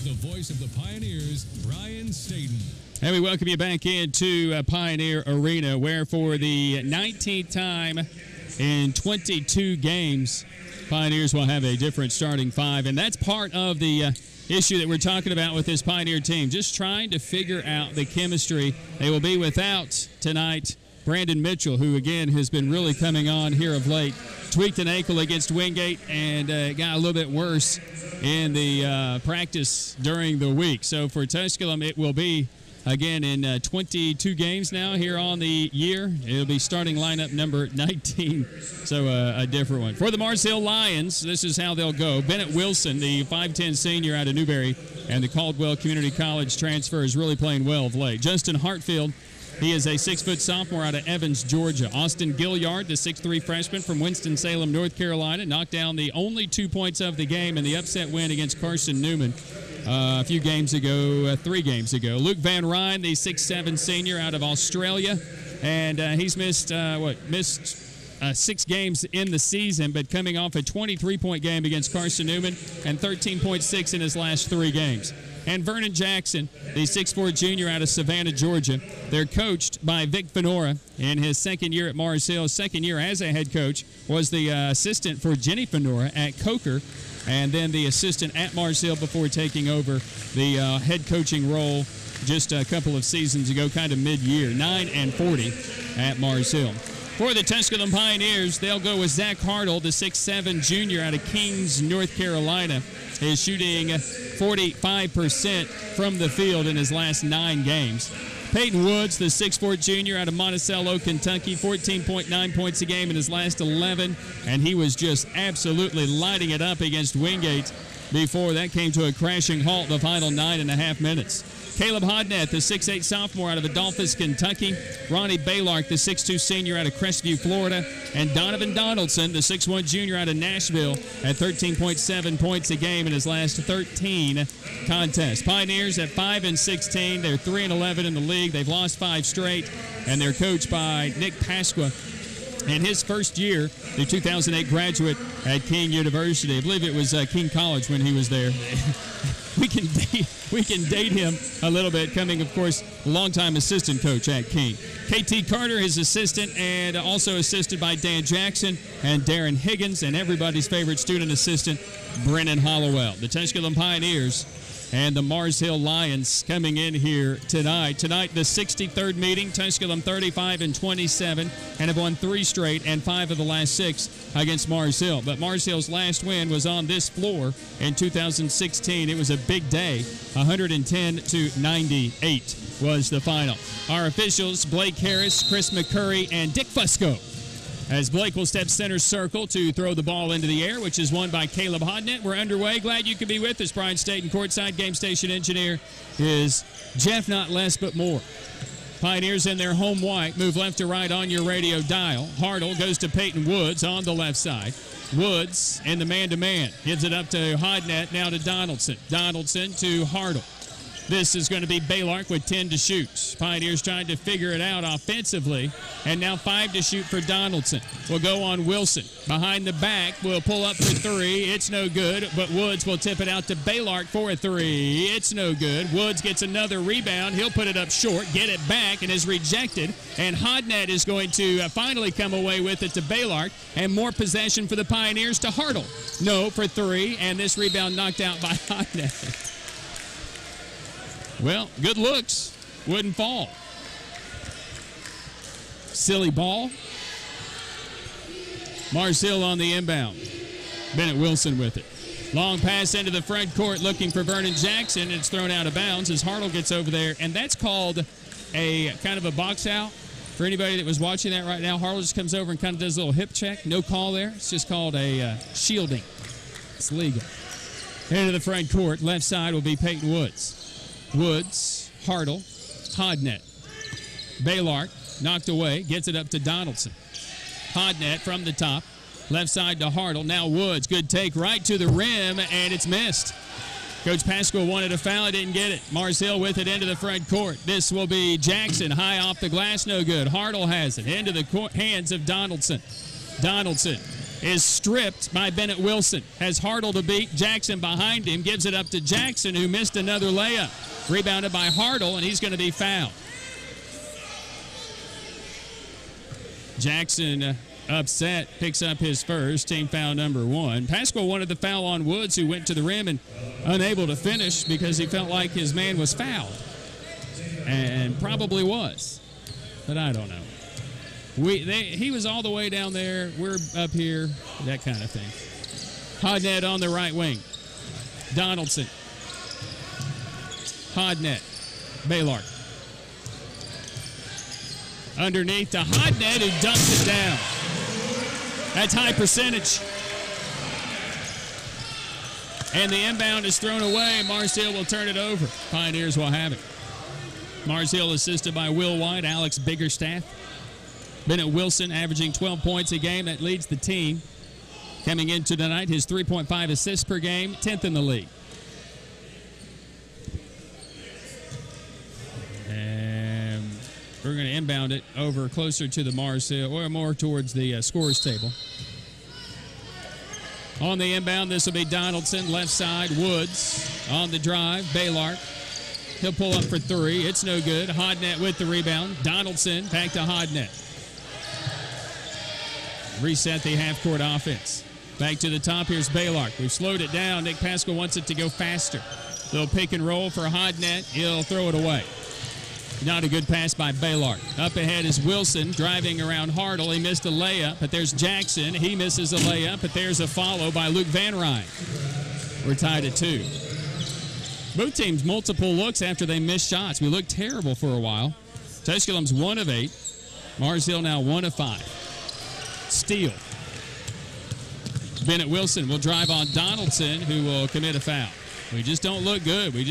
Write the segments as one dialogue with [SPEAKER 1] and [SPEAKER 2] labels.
[SPEAKER 1] the voice of the Pioneers, Brian Staten.
[SPEAKER 2] And we welcome you back into Pioneer Arena, where for the 19th time in 22 games, Pioneers will have a different starting five. And that's part of the issue that we're talking about with this Pioneer team, just trying to figure out the chemistry. They will be without tonight Brandon Mitchell, who, again, has been really coming on here of late. Tweaked an ankle against Wingate and got a little bit worse in the practice during the week. So for Tusculum, it will be, again, in 22 games now here on the year. It'll be starting lineup number 19, so a different one. For the Mars Hill Lions, this is how they'll go. Bennett Wilson, the 5'10 senior out of Newberry, and the Caldwell Community College transfer, is really playing well of late. Justin Hartfield, he is a 6-foot sophomore out of Evans, Georgia. Austin Gilliard, the 6'3 freshman from Winston-Salem, North Carolina, knocked down the only 2 points of the game in the upset win against Carson Newman a few games ago, 3 games ago. Luke Van Ryn, the 6'7 senior out of Australia, and he's missed 6 games in the season, but coming off a 23-point game against Carson Newman and 13.6 in his last 3 games. And Vernon Jackson, the 6'4 junior out of Savannah, Georgia. They're coached by Vic Fenora in his second year at Mars Hill. Second year as a head coach, was the assistant for Jenny Fenora at Coker, and then the assistant at Mars Hill before taking over the head coaching role just a couple of seasons ago, kind of mid-year. 9-40 at Mars Hill. For the Tusculum Pioneers, they'll go with Zach Hartle, the 6'7 junior out of Kings, North Carolina. Is shooting 45% from the field in his last 9 games. Peyton Woods, the 6'4 junior out of Monticello, Kentucky, 14.9 points a game in his last 11, and he was just absolutely lighting it up against Wingate before that came to a crashing halt the final 9.5 minutes. Caleb Hodnett, the 6'8 sophomore out of Adolphus, Kentucky. Ronnie Baylark, the 6'2 senior out of Crestview, Florida. And Donovan Donaldson, the 6'1 junior out of Nashville, at 13.7 points a game in his last 13 contests. Pioneers at 5-16. They're 3-11 in the league. They've lost 5 straight, and they're coached by Nick Pasqua. In his first year, the 2008 graduate at King University. I believe it was King College when he was there. We can date him a little bit, coming, of course, longtime assistant coach at King. KT Carter, his assistant, and also assisted by Dan Jackson and Darren Higgins, and everybody's favorite student assistant, Brennan Hollowell. The Tusculum Pioneers and the Mars Hill Lions coming in here tonight. Tonight, the 63rd meeting. Tusculum 35-27 and have won 3 straight and 5 of the last 6 against Mars Hill. But Mars Hill's last win was on this floor in 2016. It was a big day. 110-98 was the final. Our officials, Blake Harris, Chris McCurry, and Dick Fusco. As Blake will step center circle to throw the ball into the air, which is won by Caleb Hodnett. We're underway. Glad you could be with us. Brian Staten, courtside game station engineer, is Jeff, not less but more. Pioneers in their home white move left to right on your radio dial. Hartle goes to Peyton Woods on the left side. Woods in the man-to-man. Gives it up to Hodnett, now to Donaldson. Donaldson to Hartle. This is going to be Baylark with 10 to shoot. Pioneers trying to figure it out offensively. And now 5 to shoot for Donaldson. Will go on Wilson. Behind the back, will pull up for 3. It's no good, but Woods will tip it out to Baylark for a 3. It's no good. Woods gets another rebound. He'll put it up short, get it back, and is rejected. And Hodnett is going to finally come away with it to Baylark. And more possession for the Pioneers to Hartle. No for 3, and this rebound knocked out by Hodnett. Well, good looks. Wouldn't fall. Silly ball. Mars Hill on the inbound. Bennett Wilson with it. Long pass into the front court looking for Vernon Jackson. It's thrown out of bounds as Hartle gets over there. And that's called a kind of a box out. For anybody that was watching that right now, Hartle just comes over and kind of does a little hip check. No call there. It's just called a shielding. It's legal. Into the front court. Left side will be Peyton Woods. Woods, Hartle, Hodnett. Baylark knocked away, gets it up to Donaldson. Hodnett from the top, left side to Hartle. Now Woods, good take right to the rim, and it's missed. Coach Pascal wanted a foul, didn't get it. Mars Hill with it into the front court. This will be Jackson, high off the glass, no good. Hartle has it into the hands of Donaldson. Donaldson is stripped by Bennett Wilson. Has Hartle to beat. Jackson behind him. Gives it up to Jackson, who missed another layup. Rebounded by Hartle, and he's going to be fouled. Jackson upset, picks up his first, team foul number 1. Pascal wanted the foul on Woods, who went to the rim and unable to finish because he felt like his man was fouled. And probably was, but I don't know. He was all the way down there. We're up here, that kind of thing. Hodnett on the right wing. Donaldson. Hodnett. Baylor. Underneath to Hodnett, who dumps it down. That's high percentage. And the inbound is thrown away. Mars Hill will turn it over. Pioneers will have it. Mars Hill assisted by Will White, Alex Biggerstaff. Bennett Wilson averaging 12 points a game. That leads the team. Coming into tonight, his 3.5 assists per game, 10th in the league. And we're going to inbound it over closer to the Mars Hill, or more towards the scorers table. On the inbound, this will be Donaldson, left side, Woods. On the drive, Baylor. He'll pull up for 3. It's no good. Hodnett with the rebound. Donaldson back to Hodnett. Reset the half-court offense. Back to the top. Here's Baylor. We've slowed it down. Nick Pascal wants it to go faster. Little pick and roll for Hodnett. He'll throw it away. Not a good pass by Baylor. Up ahead is Wilson driving around Hartle. He missed a layup, but there's Jackson. He misses a layup, but there's a follow by Luke Van Ryn. We're tied at 2. Both teams multiple looks after they missed shots. We looked terrible for a while. Tusculum's 1 of 8. Mars Hill now 1 of 5. Steal. Bennett Wilson will drive on Donaldson, who will commit a foul. We just don't look good. We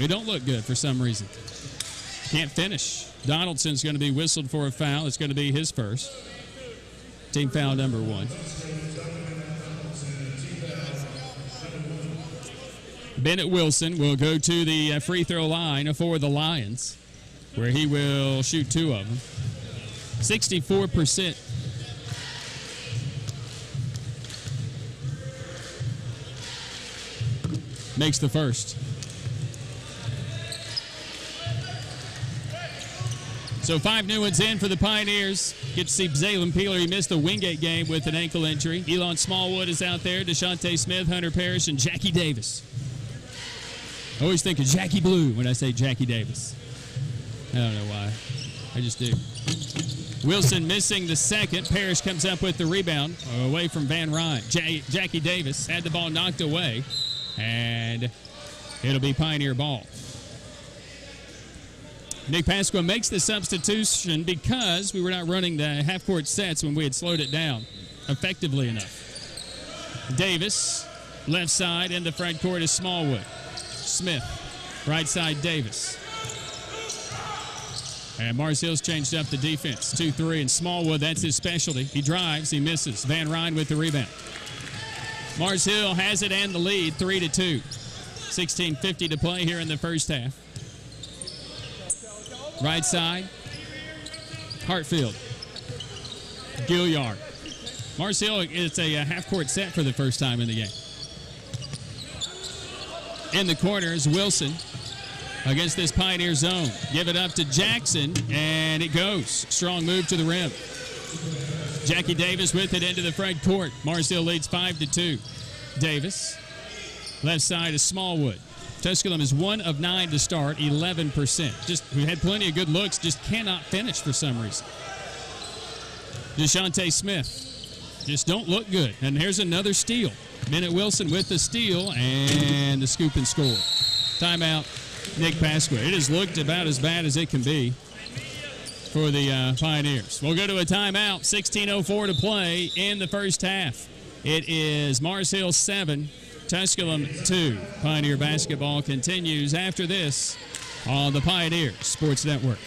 [SPEAKER 2] don't look good for some reason. Can't finish. Donaldson's going to be whistled for a foul. It's going to be his first. Team foul number 1. Bennett Wilson will go to the free throw line for the Lions, where he will shoot 2 of them. 64%. Makes the first. So 5 new ones in for the Pioneers. Get to see Zaylen Peeler. He missed the Wingate game with an ankle injury. Elon Smallwood is out there. DeShante Smith, Hunter Parrish, and Jackie Davis. I always think of Jackie Blue when I say Jackie Davis. I don't know why. I just do. Wilson missing the second. Parrish comes up with the rebound away from Van Ryn. Jackie Davis had the ball knocked away, and it'll be Pioneer ball. Nick Pasqua makes the substitution because we were not running the half-court sets when we had slowed it down effectively enough. Davis, left side, in the front court is Smallwood. Smith, right side Davis. And Mars Hill's changed up the defense. 2-3, and Smallwood, that's his specialty. He drives, he misses. Van Ryn with the rebound. Mars Hill has it and the lead, 3-2. 16:50 to play here in the first half. Right side, Hartfield. Gilliard. Mars Hill, it's a half-court set for the first time in the game. In the corners, Wilson against this Pioneer zone. Give it up to Jackson, and it goes. Strong move to the rim. Jackie Davis with it into the front court. Mars Hill leads 5-2. Davis. Left side is Smallwood. Tusculum is 1 of 9 to start, 11%. We had plenty of good looks, just cannot finish for some reason. DeShante Smith. Just don't look good. And here's another steal. Bennett Wilson with the steal and the scoop and score. Timeout, Nick Pasqua. It has looked about as bad as it can be for the Pioneers. We'll go to a timeout. 16:04 to play in the first half. It is Mars Hill 7, Tusculum 2. Pioneer basketball continues after this on the Pioneer Sports Network.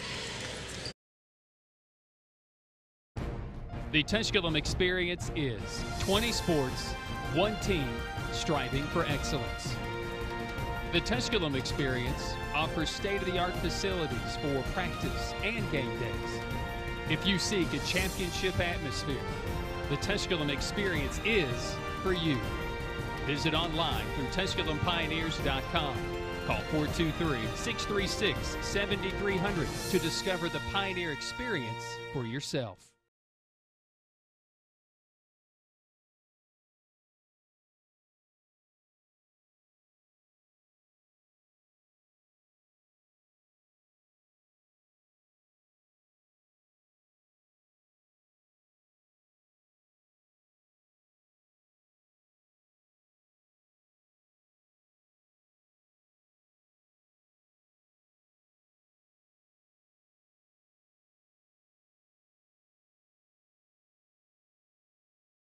[SPEAKER 3] The Tusculum experience is 20 sports, 1 team, striving for excellence. The Tusculum experience offers state-of-the-art facilities for practice and game days. If you seek a championship atmosphere, The Tusculum experience is for you. Visit online through TusculumPioneers.com. Call 423-636-7300 to discover the Pioneer experience for yourself.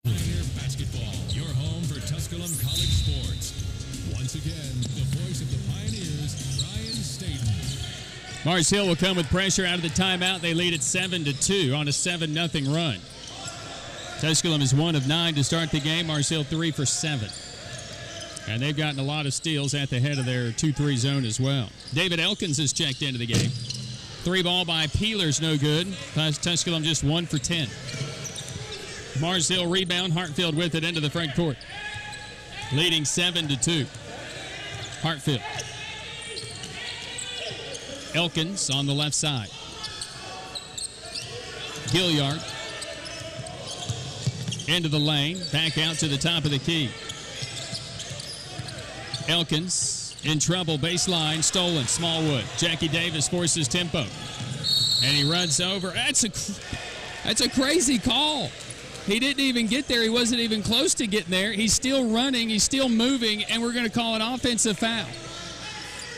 [SPEAKER 1] Pioneer Basketball, your home for Tusculum College sports. Once again, the voice of the Pioneers, Brian Staten.
[SPEAKER 2] Mars Hill will come with pressure out of the timeout. They lead at 7-2 on a 7-0 run. Tusculum is 1 of 9 to start the game. Mars Hill 3 for 7. And they've gotten a lot of steals at the head of their 2-3 zone as well. David Elkins has checked into the game. 3 ball by Peeler's no good. Tusculum just 1 for 10. Mars Hill rebound. Hartfield with it into the front court. Leading 7-2. Hartfield. Elkins on the left side. Gilliard. Into the lane. Back out to the top of the key. Elkins in trouble. Baseline. Stolen. Smallwood. Jackie Davis forces tempo. And he runs over. That's a crazy call. He didn't even get there. He wasn't even close to getting there. He's still running. He's still moving, and we're going to call an offensive foul.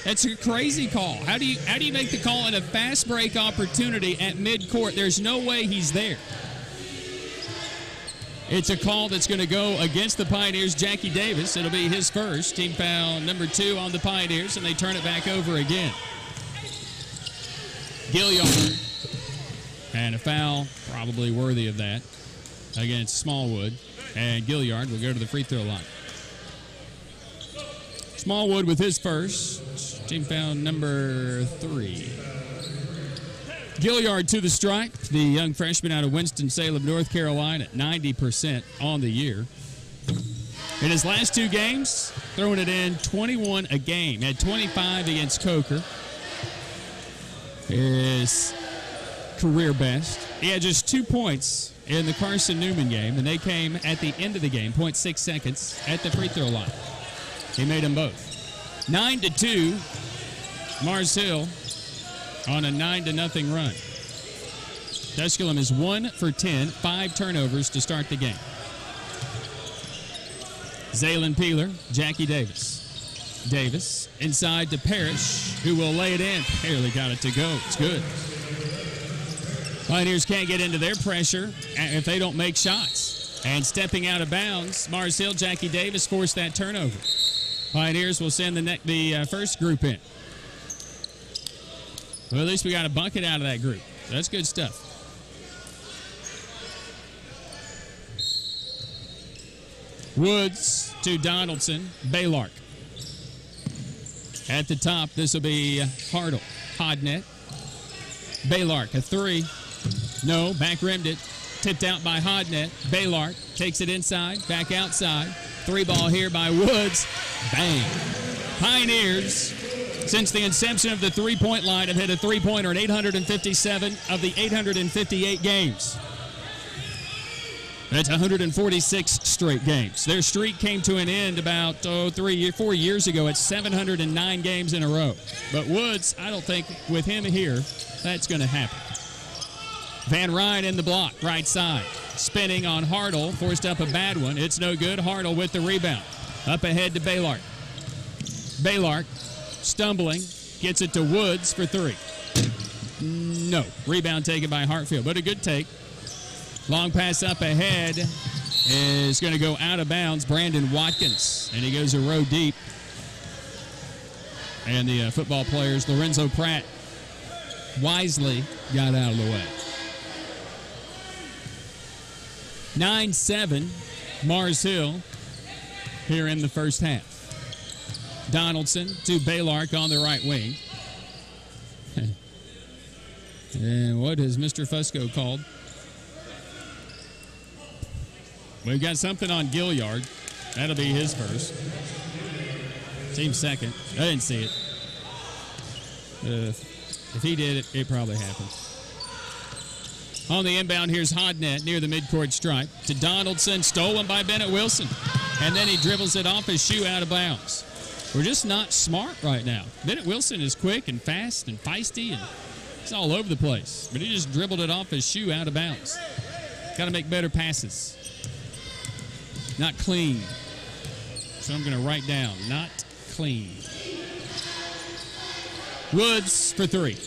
[SPEAKER 2] That's a crazy call. How do you make the call in a fast break opportunity at midcourt? There's no way he's there. It's a call that's going to go against the Pioneers. Jackie Davis, it'll be his first. Team foul number 2 on the Pioneers, and they turn it back over again. Gilliard. And a foul, probably worthy of that, against Smallwood. And Gilliard will go to the free throw line. Smallwood with his first. Team foul number 3. Gilliard to the strike. The young freshman out of Winston-Salem, North Carolina, 90% on the year. In his last 2 games, throwing it in 21 a game. Had 25 against Coker. His career best. He had just 2 points in the Carson Newman game, and they came at the end of the game, 0.6 seconds at the free throw line. He made them both. 9-2, Mars Hill on a 9-0 run. Tusculum is 1 for 10, 5 turnovers to start the game. Zaylen Peeler, Jackie Davis. Davis inside to Parrish, who will lay it in. Barely got it to go. It's good. Pioneers can't get into their pressure if they don't make shots. And stepping out of bounds, Mars Hill, Jackie Davis forced that turnover. Pioneers will send the first group in. Well, at least we got a bucket out of that group. That's good stuff. Woods to Donaldson. Baylark. At the top, this will be Hartle. Hodnett. Baylark, a 3. No, back rimmed it. Tipped out by Hodnett. Baylark takes it inside, back outside. 3 ball here by Woods. Bang. Pioneers, since the inception of the three-point line, have hit a three-pointer in 857 of the 858 games. That's 146 straight games. Their streak came to an end about 4 years ago at 709 games in a row. But Woods, I don't think with him here, that's going to happen. Van Ryn in the block, right side. Spinning on Hartle, forced up a bad one. It's no good. Hartle with the rebound. Up ahead to Baylark. Baylark, stumbling, gets it to Woods for 3. No. Rebound taken by Hartfield, but a good take. Long pass up ahead is going to go out of bounds. Brandon Watkins, and he goes a row deep. And the football players, Lorenzo Pratt, wisely got out of the way. 9-7, Mars Hill here in the first half. Donaldson to Baylark on the right wing. And what has Mr. Fusco called? We've got something on Gilliard. That'll be his first. Team second. I didn't see it. If he did it, it probably happened. On the inbound, here's Hodnett near the midcourt stripe to Donaldson, stolen by Bennett Wilson. And then he dribbles it off his shoe out of bounds. We're just not smart right now. Bennett Wilson is quick and fast and feisty, and he's all over the place. But he just dribbled it off his shoe out of bounds. Got to make better passes. Not clean. So I'm going to write down, not clean. Woods for three.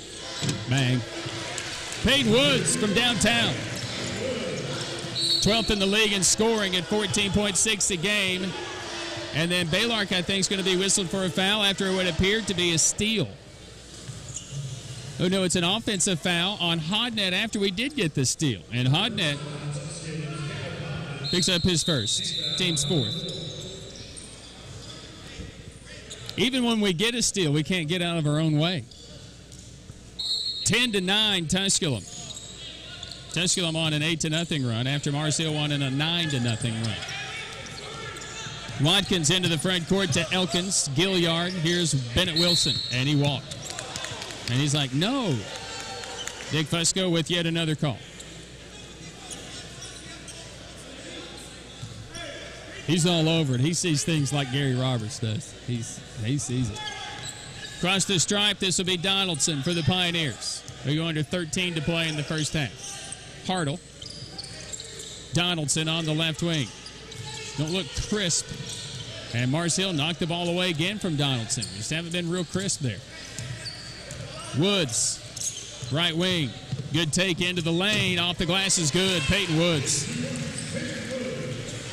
[SPEAKER 2] Bang. Peyton Woods from downtown. 12th in the league in scoring at 14.6 a game. And then Baylark, I think, is going to be whistled for a foul after what appeared to be a steal. Oh, no, it's an offensive foul on Hodnett after we did get the steal. And Hodnett picks up his first. Team's fourth. Even when we get a steal, we can't get out of our own way. 10-9 Tusculum. Tusculum on an 8-0 run after Marseille won in a 9-0 run. Watkins into the front court to Elkins. Gilliard. Here's Bennett Wilson. And he walked. And he's like, no. Dick Fusco with yet another call. He's all over it. He sees things like Gary Roberts does. He sees it. Across the stripe, this will be Donaldson for the Pioneers. They're going to 13 to play in the first half. Hartle. Donaldson on the left wing. Don't look crisp. And Marseille knocked the ball away again from Donaldson. Just haven't been real crisp there. Woods, right wing. Good take into the lane. Off the glass is good. Peyton Woods.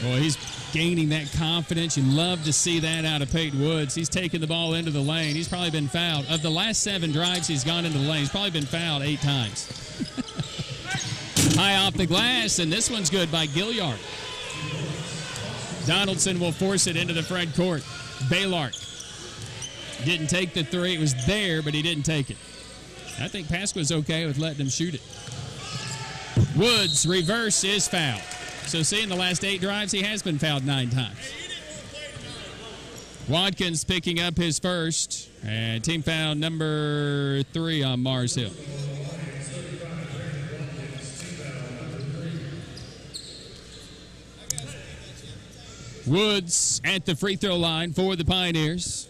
[SPEAKER 2] Boy, he's gaining that confidence. You love to see that out of Peyton Woods. He's taking the ball into the lane. He's probably been fouled. Of the last 7 drives he's gone into the lane, he's probably been fouled 8 times. High off the glass, and this one's good by Gilliard. Donaldson will force it into the front court. Baylark didn't take the three. It was there, but he didn't take it. I think Pasqua's okay with letting him shoot it. Woods, reverse is fouled. So see, in the last 8 drives, he has been fouled 9 times. Watkins picking up his first. And team foul number 3 on Mars Hill. Woods at the free throw line for the Pioneers.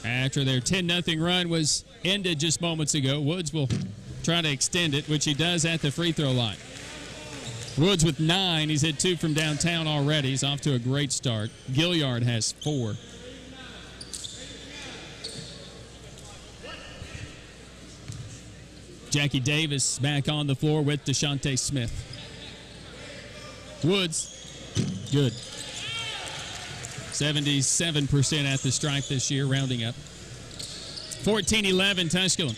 [SPEAKER 2] After their 10-0 run was ended just moments ago, Woods will try to extend it, which he does at the free throw line. Woods with 9. He's hit 2 from downtown already. He's off to a great start. Gilliard has 4. Jackie Davis back on the floor with DeShante Smith. Woods, good. 77% at the stripe this year, rounding up. 14-11 Tusculum.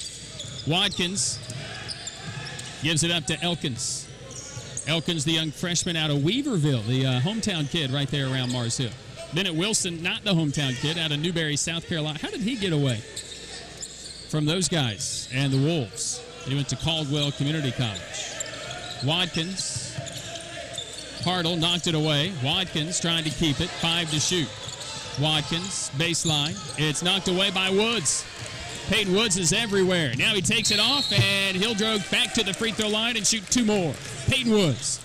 [SPEAKER 2] Watkins gives it up to Elkins. Elkins, the young freshman out of Weaverville, the hometown kid right there around Mars Hill. Bennett Wilson, not the hometown kid, out of Newberry, South Carolina. How did he get away from those guys and the Wolves? He went to Caldwell Community College. Watkins. Hartle knocked it away. Watkins trying to keep it. 5 to shoot. Watkins, baseline. It's knocked away by Woods. Peyton Woods is everywhere. Now he takes it off, and he'll drove back to the free throw line and shoot 2 more. Peyton Woods.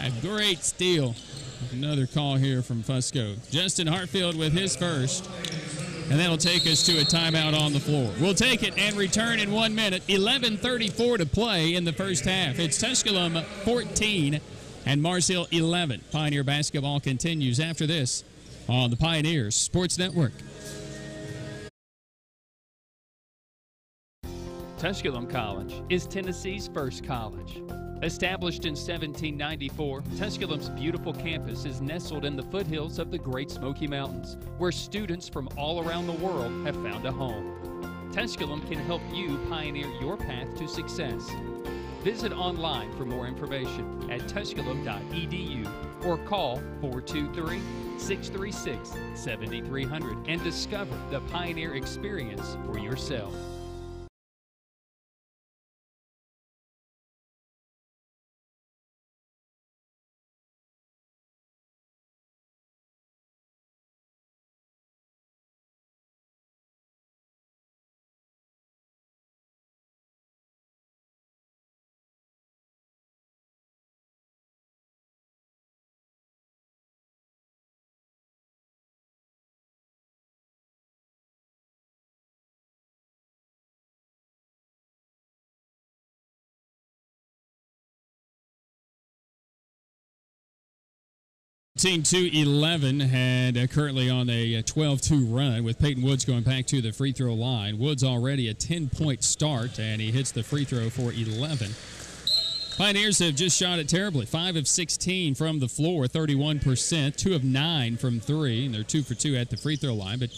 [SPEAKER 2] A great steal. Another call here from Fusco. Justin Hartfield with his first. And that'll take us to a timeout on the floor. We'll take it and return in 1 minute. 11:34 to play in the first half. It's Tusculum 14 and Marseille 11. Pioneer basketball continues after this on the Pioneers Sports Network.
[SPEAKER 3] Tusculum College is Tennessee's first college. Established in 1794, Tusculum's beautiful campus is nestled in the foothills of the Great Smoky Mountains, where students from all around the world have found a home. Tusculum can help you pioneer your path to success. Visit online for more information at tusculum.edu or call 423-636-7300 and discover the Pioneer experience for yourself.
[SPEAKER 2] 13-11, and currently on a 12-2 run with Peyton Woods going back to the free throw line. Woods already a 10-point start, and he hits the free throw for 11. Pioneers have just shot it terribly. 5 of 16 from the floor, 31%. 2 of 9 from 3, and they're 2 for 2 at the free throw line. But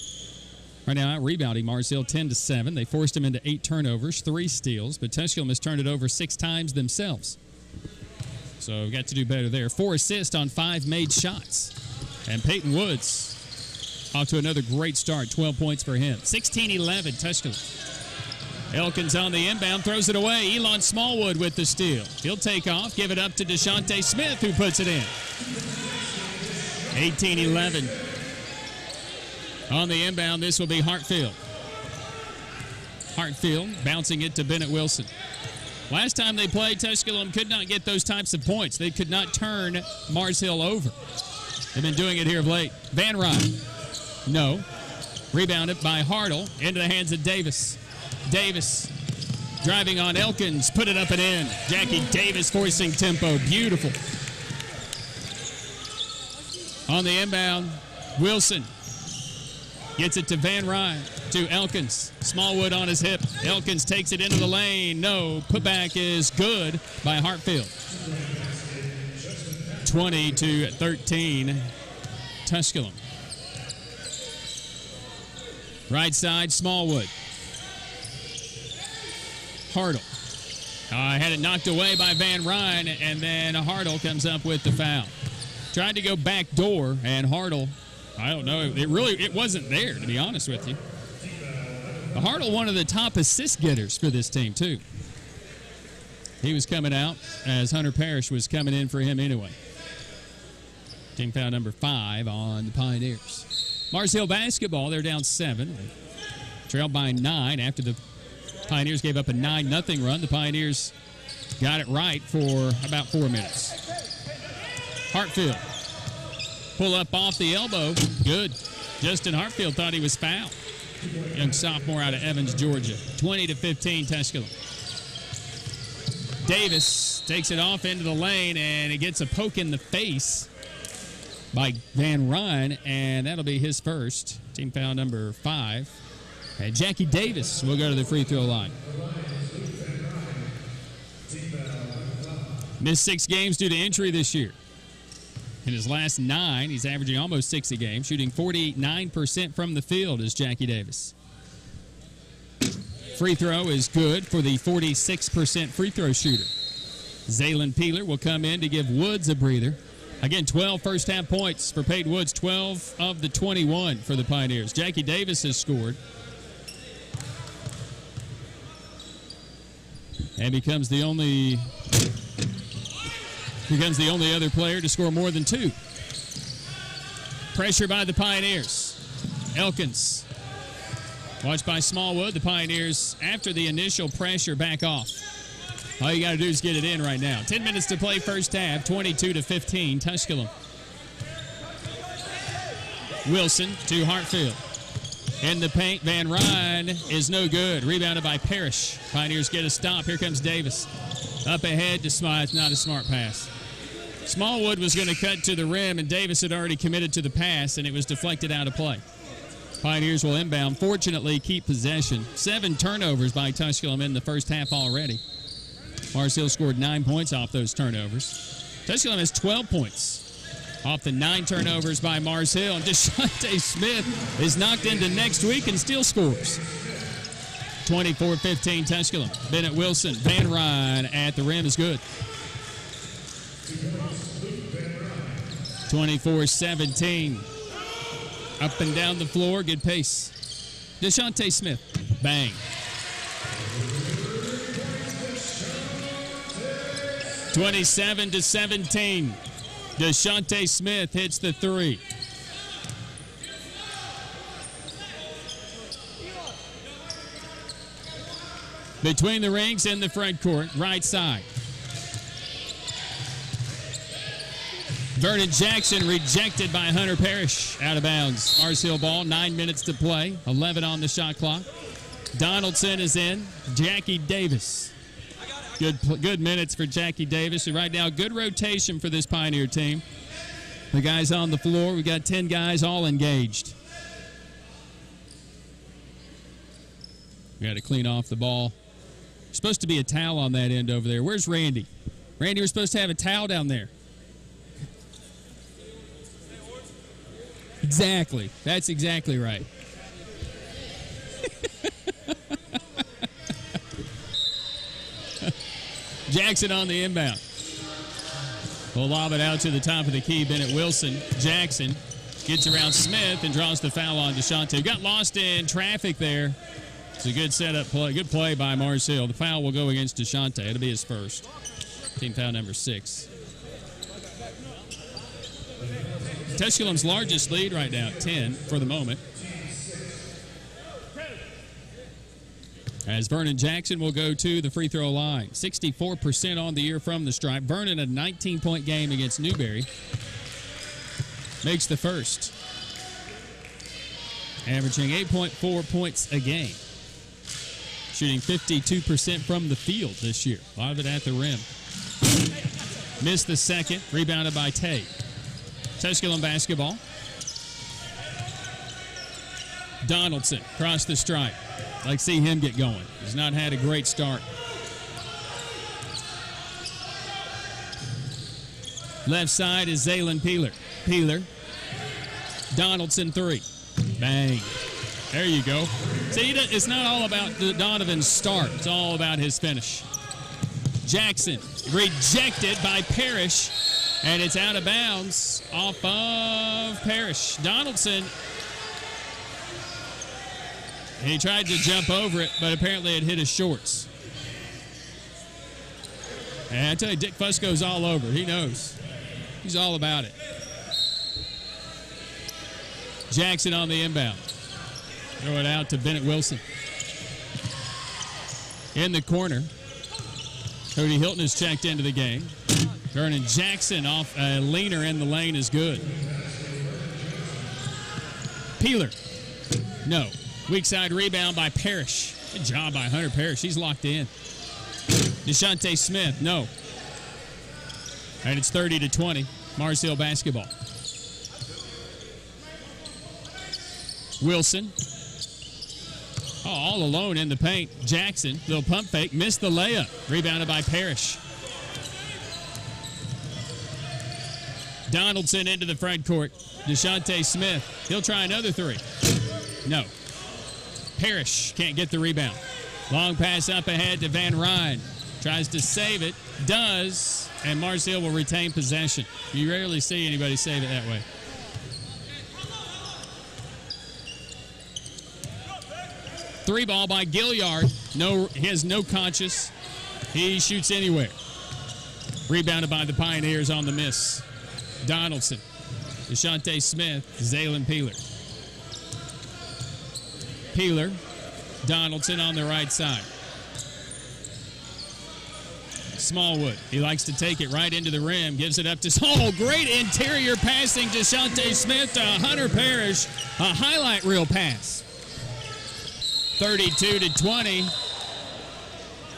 [SPEAKER 2] right now, out rebounding Mars Hill 10-7. They forced him into 8 turnovers, 3 steals, but Tusculum has turned it over 6 times themselves. So we've got to do better there. 4 assists on 5 made shots. And Peyton Woods off to another great start. 12 points for him. 16-11 Tusculum. Elkins on the inbound, throws it away. Elon Smallwood with the steal. He'll take off, give it up to DeShante Smith, who puts it in. 18-11. On the inbound, this will be Hartfield. Hartfield bouncing it to Bennett Wilson. Last time they played, Tusculum could not get those types of points. They could not turn Mars Hill over. They've been doing it here of late. Van Ryn. No. Rebounded by Hartle into the hands of Davis. Davis driving on Elkins. Put it up and in. Jackie Davis forcing tempo. Beautiful. On the inbound, Wilson gets it to Van Ryn. To Elkins. Smallwood on his hip. Elkins takes it into the lane. No. Putback is good by Hartfield. 20-13. Tusculum. Right side, Smallwood. Hartle. Had it knocked away by Van Ryn, and then Hartle comes up with the foul. Tried to go back door, and Hartle, I don't know, it wasn't there, to be honest with you. Hartle, one of the top assist getters for this team, too. He was coming out as Hunter Parrish was coming in for him anyway. Team foul number 5 on the Pioneers. Mars Hill basketball, they're down 7. Trailed by 9 after the Pioneers gave up a 9-0 run. The Pioneers got it right for about 4 minutes. Hartfield. Pull up off the elbow. Good. Justin Hartfield thought he was fouled. Young sophomore out of Evans, Georgia. 20-15 Tusculum. Davis takes it off into the lane, and it gets a poke in the face by Van Ryn, and that'll be his first. Team foul number 5. And Jackie Davis will go to the free throw line. Missed 6 games due to injury this year. In his last 9, he's averaging almost 6 a game, shooting 49% from the field is Jackie Davis. Free throw is good for the 46% free throw shooter. Zaylen Peeler will come in to give Woods a breather. Again, 12 first-half points for Peyton Woods, 12 of the 21 for the Pioneers. Jackie Davis has scored and becomes the only other player to score more than 2. Pressure by the Pioneers. Elkins. Watched by Smallwood. The Pioneers, after the initial pressure, back off. All you got to do is get it in right now. 10 minutes to play first half, 22-15, Tusculum. Wilson to Hartfield. In the paint, Van Ryn is no good. Rebounded by Parrish. Pioneers get a stop. Here comes Davis. Up ahead to Smythe. Not a smart pass. Smallwood was going to cut to the rim, and Davis had already committed to the pass, and it was deflected out of play. Pioneers will inbound. Fortunately, keep possession. 7 turnovers by Tusculum in the first half already. Mars Hill scored 9 points off those turnovers. Tusculum has 12 points off the 9 turnovers by Mars Hill. And DeShante Smith is knocked into next week and still scores. 24-15 Tusculum. Bennett Wilson. Van Ryn at the rim is good. 24-17. Up and down the floor. Good pace. DeShante Smith. Bang. 27-17. DeShante Smith hits the 3. Between the rings in the front court, right side. Vernon Jackson rejected by Hunter Parrish, out of bounds. Mars Hill ball, 9 minutes to play, 11 on the shot clock. Donaldson is in. Jackie Davis. Good minutes for Jackie Davis. And right now, good rotation for this Pioneer team. The guys on the floor, we got 10 guys all engaged. We got to clean off the ball. There's supposed to be a towel on that end over there. Where's Randy? Randy, we're supposed to have a towel down there. Exactly. That's exactly right. Jackson on the inbound. We'll lob it out to the top of the key. Bennett Wilson. Jackson gets around Smith and draws the foul on DeShante. Got lost in traffic there. It's a good setup play. Good play by Marcel. The foul will go against DeShante. It'll be his first. Team foul number 6. Tusculum's largest lead right now, 10 for the moment. As Vernon Jackson will go to the free throw line. 64% on the year from the stripe. Vernon, a 19-point game against Newberry. Makes the first. Averaging 8.4 points a game. Shooting 52% from the field this year. A lot of it at the rim. Missed the second. Rebounded by Tay. Tusculum basketball. Donaldson across the stripe. Like to see him get going. He's not had a great start. Left side is Zaylen Peeler. Peeler. Donaldson 3. Bang. There you go. See, it's not all about Donovan's start. It's all about his finish. Jackson rejected by Parrish, and it's out of bounds off of Parrish. Donaldson, he tried to jump over it, but apparently it hit his shorts. And I tell you, Dick Fusco's all over. He knows. He's all about it. Jackson on the inbound. Throw it out to Bennett Wilson. In the corner, Cody Hilton has checked into the game. Vernon Jackson off a leaner in the lane is good. Peeler. No. Weak side rebound by Parrish. Good job by Hunter Parrish. He's locked in. DeShante Smith. No. And it's 30-20. Mars Hill basketball. Wilson. Oh, all alone in the paint. Jackson, little pump fake, missed the layup. Rebounded by Parrish. Donaldson into the front court. DeShante Smith. He'll try another three. No. Parrish can't get the rebound. Long pass up ahead to Van Ryn. Tries to save it. Does. And Marseille will retain possession. You rarely see anybody save it that way. Three ball by Gilliard. No, he has no conscience. He shoots anywhere. Rebounded by the Pioneers on the miss. Donaldson. DeShante Smith. Zaylen Peeler. Peeler. Donaldson on the right side. Smallwood. He likes to take it right into the rim. Gives it up to... Oh, great interior passing. DeShante Smith to Hunter Parrish. A highlight reel pass. 32-20.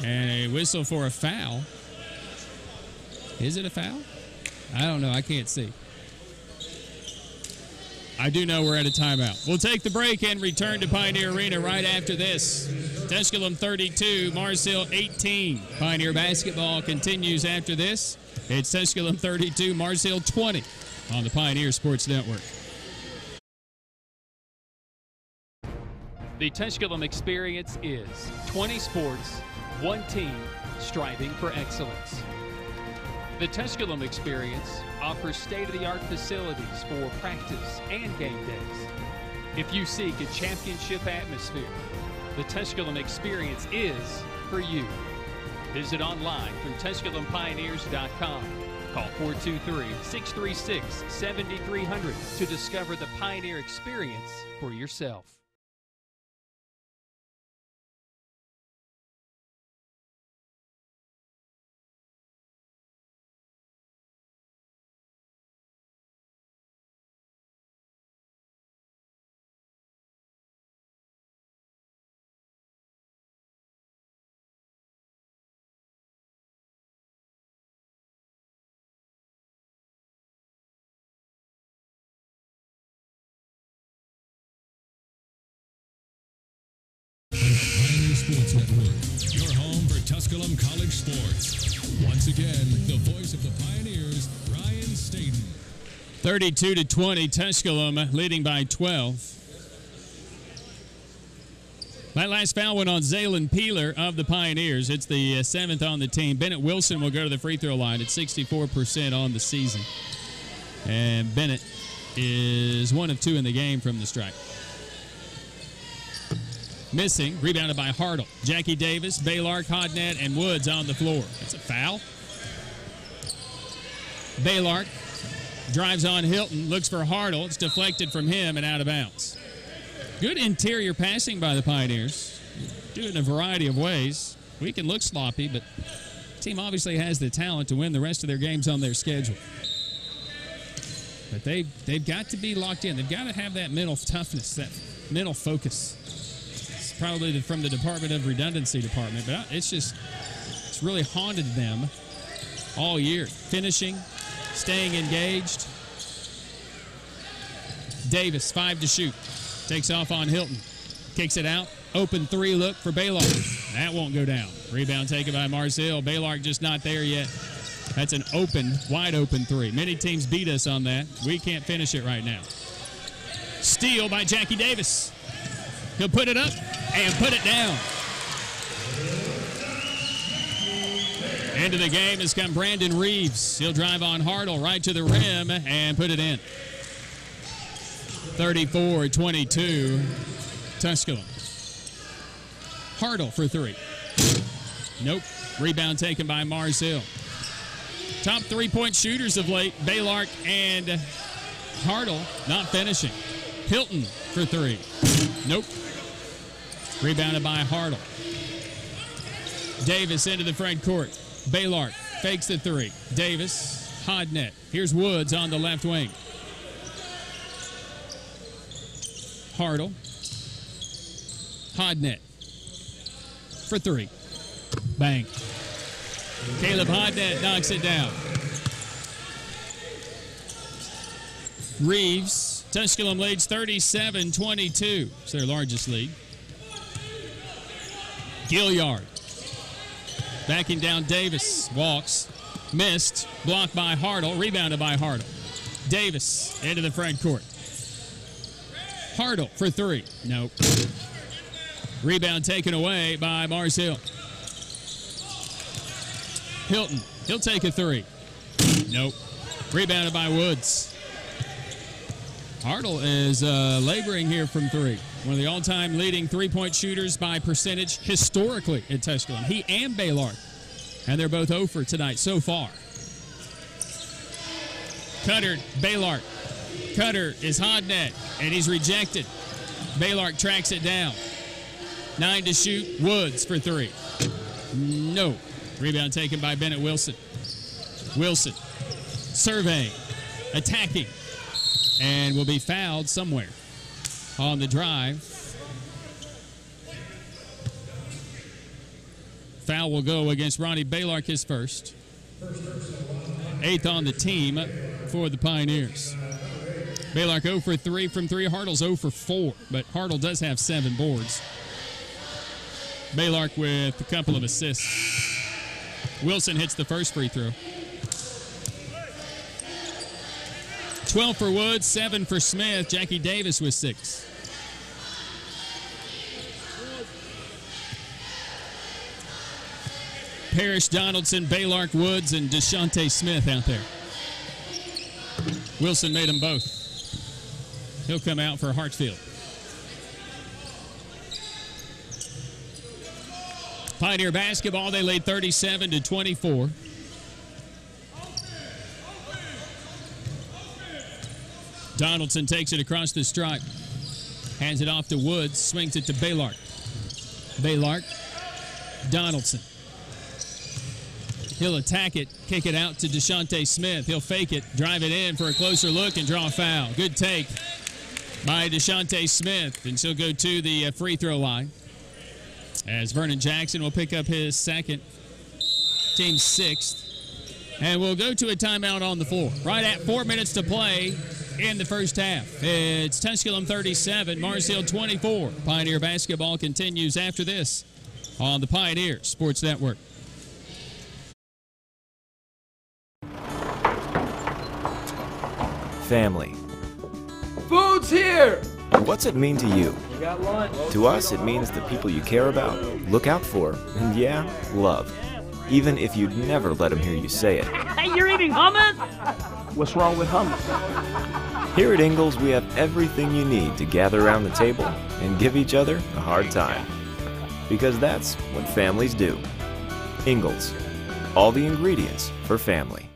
[SPEAKER 2] And a whistle for a foul. Is it a foul? I don't know. I can't see. I do know we're at a timeout. We'll take the break and return to Pioneer Arena right after this. Tusculum 32, Mars Hill 18. Pioneer basketball continues after this. It's Tusculum 32, Mars Hill 20 on the Pioneer Sports Network.
[SPEAKER 3] The Tusculum experience is 20 sports, one team, striving for excellence. The Tusculum experience offers state-of-the-art facilities for practice and game days. If you seek a championship atmosphere, the Tusculum experience is for you. Visit online through TusculumPioneers.com. Call 423-636-7300 to discover the Pioneer experience for yourself.
[SPEAKER 1] Sports Network, your home for Tusculum College sports. Once again, the voice of the Pioneers, Ryan Staten.
[SPEAKER 2] 32-20, Tusculum leading by 12. That last foul went on Zaylen Peeler of the Pioneers. It's the 7th on the team. Bennett Wilson will go to the free throw line at 64% on the season. And Bennett is 1 of 2 in the game from the stripe. Missing, rebounded by Hartle. Jackie Davis, Baylark, Hodnett, and Woods on the floor. That's a foul. Baylark drives on Hilton, looks for Hartle. It's deflected from him and out of bounds. Good interior passing by the Pioneers. Do it in a variety of ways. We can look sloppy, but the team obviously has the talent to win the rest of their games on their schedule. But they've got to be locked in. They've got to have that mental toughness, that mental focus. It's probably from the Department of Redundancy department, but it's really haunted them all year. Finishing, staying engaged. Davis, 5 to shoot. Takes off on Hilton. Kicks it out. Open 3 look for Baylark. That won't go down. Rebound taken by Marcel. Baylark just not there yet. That's an open, wide open 3. Many teams beat us on that. We can't finish it right now. Steal by Jackie Davis. He'll put it up and put it down. Into the game has come Brandon Reeves. He'll drive on Hartle right to the rim and put it in. 34-22, Tusculum. Hartle for 3. Nope. Rebound taken by Marcel. Top 3-point shooters of late, Baylark and Hartle not finishing. Hilton for 3. Nope. Rebounded by Hartle. Davis into the front court. Baylark fakes the 3. Davis, Hodnett. Here's Woods on the left wing. Hartle. Hodnett for 3. Bang. Caleb Hodnett knocks it down. Reeves. Tusculum leads 37-22. It's their largest lead. Gilliard. Backing down Davis. Walks. Missed. Blocked by Hartle. Rebounded by Hartle. Davis into the front court. Hartle for 3. Nope. Rebound taken away by Marcel. Hilton. He'll take a 3. Nope. Rebounded by Woods. Hartle is laboring here from 3. One of the all-time leading 3-point shooters by percentage historically at Tusculum. He and Baylark. And they're both 0 for tonight so far. Cutter, Baylark. Cutter is Hodnett, and he's rejected. Baylark tracks it down. 9 to shoot. Woods for 3. No. Rebound taken by Bennett Wilson. Wilson surveying, attacking, and will be fouled somewhere on the drive. Foul will go against Ronnie Baylark, his first. 8th on the team for the Pioneers. Baylark 0 for 3 from 3. Hartle's 0 for 4, but Hartle does have 7 boards. Baylark with a couple of assists. Wilson hits the first free throw. 12 for Woods, 7 for Smith. Jackie Davis with 6. Parrish, Donaldson, Baylark, Woods, and Deshante Smith out there. Wilson made them both. He'll come out for Hartsfield. Pioneer basketball, they lead 37-24. Donaldson takes it across the stripe. Hands it off to Woods. Swings it to Baylark. Baylark. Donaldson. He'll attack it. Kick it out to Deshante Smith. He'll fake it. Drive it in for a closer look and draw a foul. Good take by Deshante Smith. And she'll go to the free throw line. As Vernon Jackson will pick up his second, team's 6th. And we'll go to a timeout on the floor. Right at 4 minutes to play in the first half. It's Tusculum 37, Marcel 24. Pioneer basketball continues after this on the Pioneer Sports Network.
[SPEAKER 4] Family.
[SPEAKER 5] Food's here!
[SPEAKER 4] What's it mean to you?
[SPEAKER 5] We got lunch.
[SPEAKER 4] To us, it means the people you care about, look out for, and yeah, love. Even if you'd never let them hear you say it.
[SPEAKER 6] Hey, you're eating hummus?
[SPEAKER 5] What's wrong with hummus?
[SPEAKER 4] Here at Ingalls, we have everything you need to gather around the table and give each other a hard time. Because that's what families do. Ingalls. All the ingredients for family.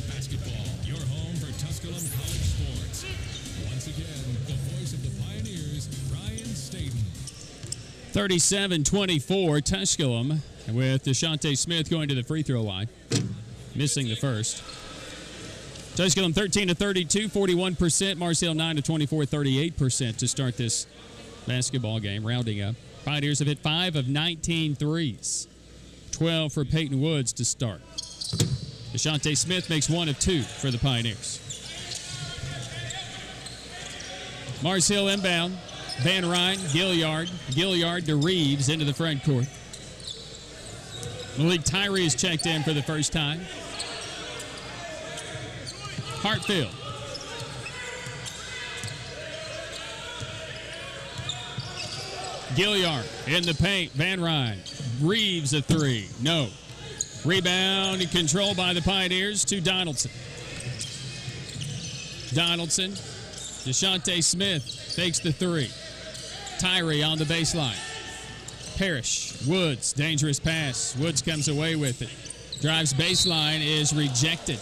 [SPEAKER 1] Basketball, your home for Tusculum College sports. Once again, the voice of the Pioneers, Ryan Staten.
[SPEAKER 2] 37-24, Tusculum, with DeShante Smith going to the free throw line, missing the first. Tusculum 13-32, 41%. Marcel 9-24, 38% to start this basketball game, rounding up. Pioneers have hit 5 of 19 threes, 12 for Peyton Woods to start. DeShante Smith makes 1 of 2 for the Pioneers. Mars Hill inbound. Van Ryn, Gilliard. Gilliard to Reeves into the front court. Malik Tyree is checked in for the first time. Hartfield. Gilliard in the paint. Van Ryn. Reeves a 3. No. Rebound and control by the Pioneers to Donaldson. Donaldson. DeShante Smith fakes the 3. Tyree on the baseline. Parrish. Woods. Dangerous pass. Woods comes away with it. Drives baseline, is rejected.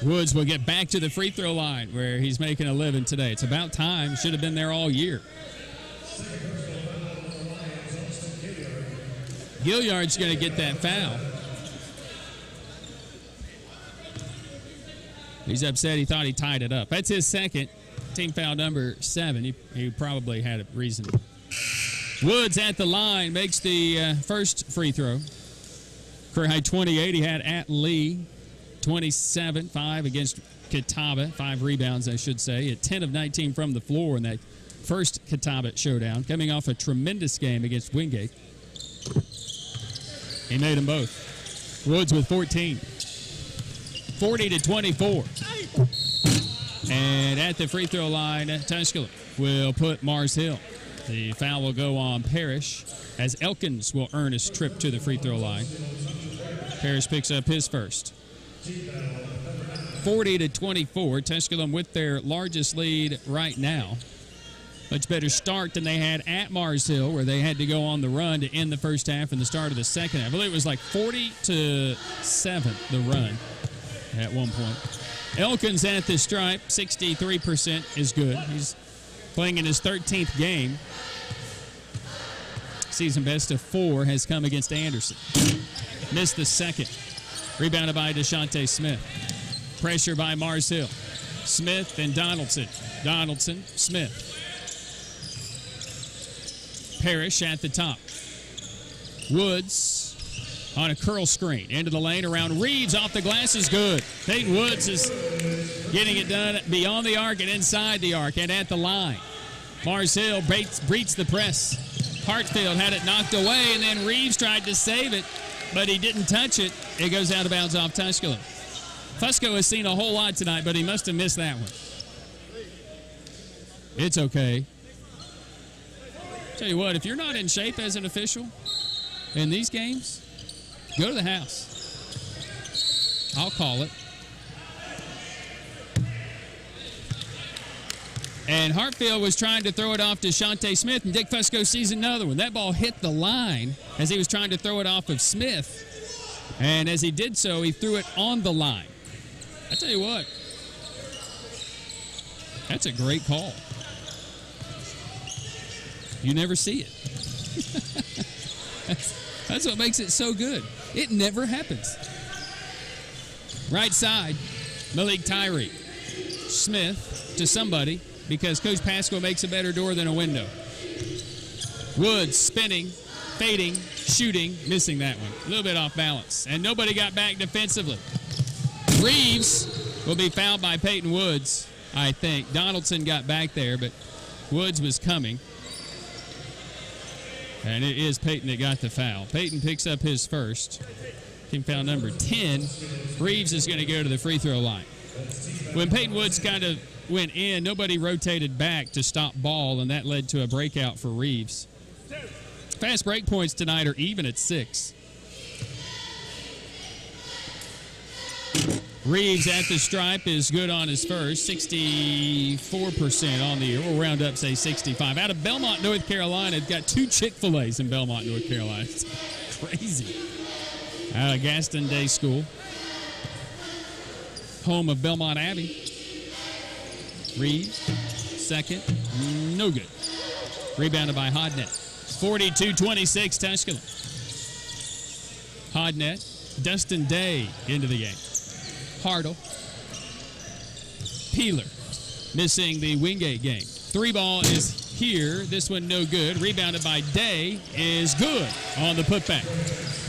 [SPEAKER 2] Woods will get back to the free throw line where he's making a living today. It's about time. Should have been there all year. Gilliard's going to get that foul. He's upset. He thought he tied it up. That's his second. Team foul number 7. He probably had a reason. Woods at the line makes the first free throw. Career high 28 he had at Lee. 27, 5 against Catawba. 5 rebounds, I should say. At 10 of 19 from the floor in that first Catawba showdown. Coming off a tremendous game against Wingate. He made them both. Woods with 14. 40-24. And at the free throw line, Tusculum will put Mars Hill. The foul will go on Parrish as Elkins will earn his trip to the free throw line. Parrish picks up his first. 40-24. Tusculum with their largest lead right now. Much better start than they had at Mars Hill, where they had to go on the run to end the first half and the start of the second half. I believe it was like 40-7, the run at one point. Elkins at the stripe, 63% is good. He's playing in his 13th game. Season best of 4 has come against Anderson. Missed the second. Rebounded by DeShante Smith. Pressure by Mars Hill. Smith and Donaldson. Donaldson, Smith. Parrish at the top. Woods on a curl screen. Into the lane around Reeves. Off the glass is good. Peyton Woods is getting it done beyond the arc and inside the arc and at the line. Mars Hill breaks the press. Hartfield had it knocked away, and then Reeves tried to save it, but he didn't touch it. It goes out of bounds off Tusculum. Fusco has seen a whole lot tonight, but he must have missed that one. It's okay. Tell you what, if you're not in shape as an official in these games, go to the house. I'll call it. And Hartfield was trying to throw it off to DeShante Smith, and Dick Fusco sees another one. That ball hit the line as he was trying to throw it off of Smith. And as he did so, he threw it on the line. I tell you what, that's a great call. You never see it. That's what makes it so good. It never happens. Right side, Malik Tyree. Smith to somebody because Coach Pasco makes a better door than a window. Woods spinning, fading, shooting, missing that one. A little bit off balance. And nobody got back defensively. Reeves will be fouled by Peyton Woods, I think. Donaldson got back there, but Woods was coming. And it is Peyton that got the foul. Peyton picks up his first. Team foul number 10. Reeves is going to go to the free throw line. When Peyton Woods kind of went in, nobody rotated back to stop ball, and that led to a breakout for Reeves. Fast break points tonight are even at 6. Reeves at the stripe is good on his first, 64% on the year. We'll round up, say 65. Out of Belmont, North Carolina, got 2 Chick-fil-A's in Belmont, North Carolina. It's crazy. Out of Gaston Day School, home of Belmont Abbey. Reeves, second, no good. Rebounded by Hodnett. 42-26, Tusculum. Hodnett, Dustin Day into the game. Hartle. Peeler missing the Wingate game. 3 ball is here. This one no good. Rebounded by Day is good on the putback.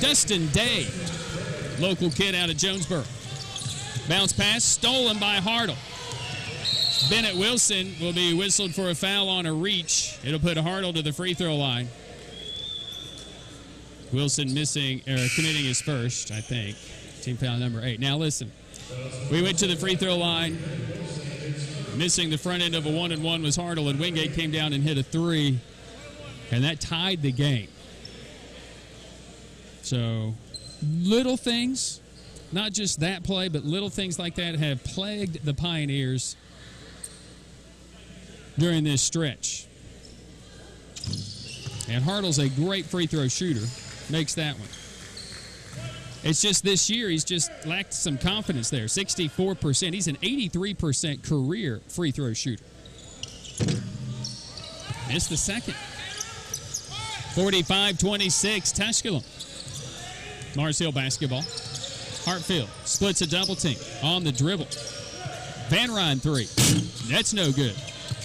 [SPEAKER 2] Dustin Day, local kid out of Jonesboro. Bounce pass stolen by Hartle. Bennett Wilson will be whistled for a foul on a reach. It'll put Hartle to the free throw line. Wilson committing his first, I think. Team foul number 8. Now listen, we went to the free throw line. Missing the front end of a 1-and-1 was Hartle, and Wingate came down and hit a 3, and that tied the game. So little things, not just that play, but little things like that have plagued the Pioneers during this stretch. And Hartle's a great free throw shooter. Makes that one. It's just this year he's just lacked some confidence there. 64%. He's an 83% career free throw shooter. Missed the second. 45-26, Tusculum. Mars Hill basketball. Hartfield splits a double team on the dribble. Van Ryn 3. That's no good.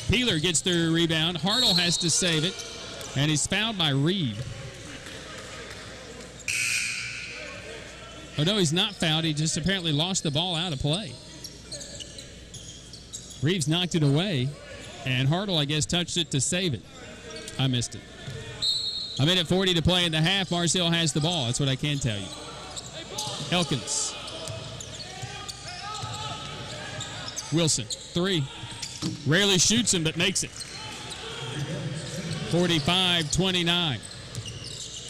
[SPEAKER 2] Peeler gets the rebound. Hartle has to save it, and he's fouled by Reed. Oh, no, he's not fouled. He just apparently lost the ball out of play. Reeves knocked it away, and Hartle, I guess, touched it to save it. I missed it. A minute 40 to play in the half. Mars Hill has the ball. That's what I can tell you. Elkins. Wilson, 3. Rarely shoots him, but makes it. 45-29.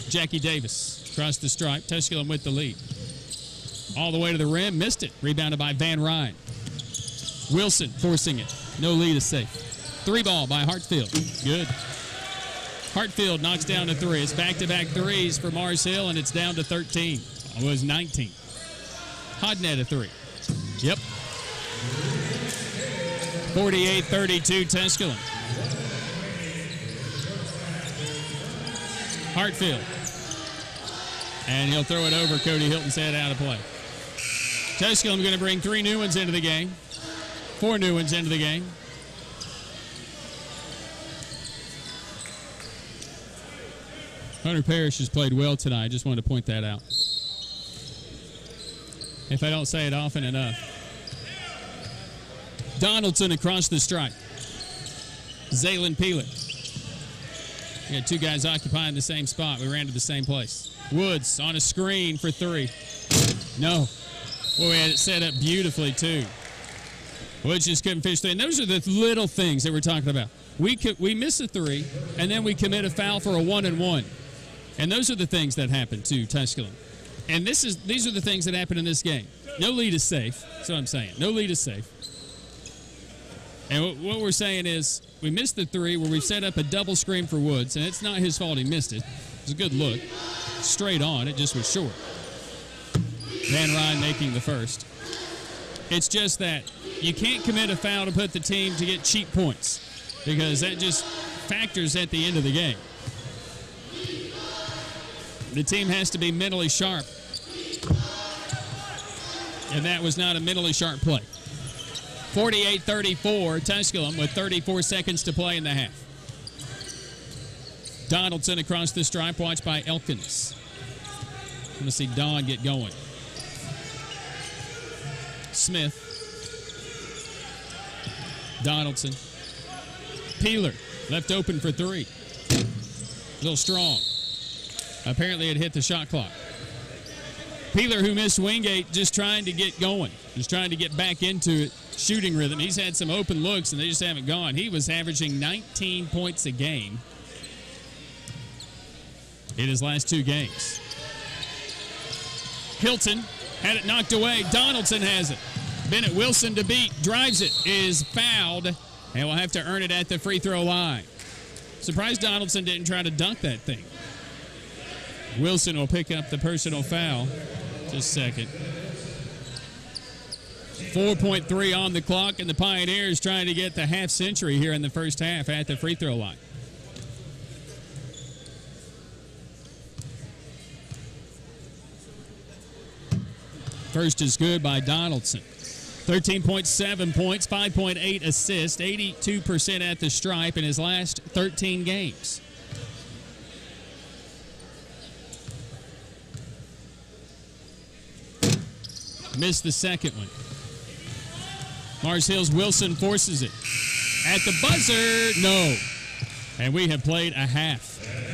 [SPEAKER 2] Jackie Davis across the stripe. Tusculum with the lead. All the way to the rim. Missed it. Rebounded by Van Ryn. Wilson forcing it. No lead is safe. 3 ball by Hartfield. Good. Hartfield knocks down a 3. It's back-to-back threes for Mars Hill, and it's down to 13. It was 19. Hodnett a 3. Yep. 48-32 Tusculum. Hartfield. And he'll throw it over Cody Hilton's head out of play. Tusculum going to bring 3 new ones into the game. 4 new ones into the game. Hunter Parrish has played well tonight. I just wanted to point that out. If I don't say it often enough. Donaldson across the stripe. Zaylen Peeler. We had 2 guys occupying the same spot. We ran to the same place. Woods on a screen for 3. No. Boy, we had it set up beautifully, too. Woods just couldn't finish 3. And those are the little things that we're talking about. We miss a 3, and then we commit a foul for a 1-and-1. And those are the things that happen to Tusculum. And these are the things that happen in this game. No lead is safe. That's what I'm saying. No lead is safe. And what we're saying is we missed the 3 where we set up a double screen for Woods, and it's not his fault he missed it. It was a good look. Straight on. It just was short. Van Ryn making the first. It's just that you can't commit a foul to put the team to get cheap points because that just factors at the end of the game. The team has to be mentally sharp. And that was not a mentally sharp play. 48-34, Tusculum with 34 seconds to play in the half. Donaldson across the stripe, watched by Elkins. I'm going to see Don get going. Smith. Donaldson. Peeler left open for three. A little strong. Apparently it hit the shot clock. Peeler, who missed Wingate, just trying to get going. Just trying to get back into it. Shooting rhythm. He's had some open looks, and they just haven't gone. He was averaging 19 points a game in his last two games. Hilton had it knocked away. Donaldson has it. Bennett Wilson to beat. Drives it. Is fouled, and will have to earn it at the free throw line. Surprised Donaldson didn't try to dunk that thing. Wilson will pick up the personal foul. Just a second. 4.3 on the clock, and the Pioneers trying to get the half century here in the first half at the free throw line. First is good by Donaldson. 13.7 points, 5.8 assists, 82% at the stripe in his last 13 games. Missed the second one. Mars Hills Wilson forces it. At the buzzer, no. And we have played a half.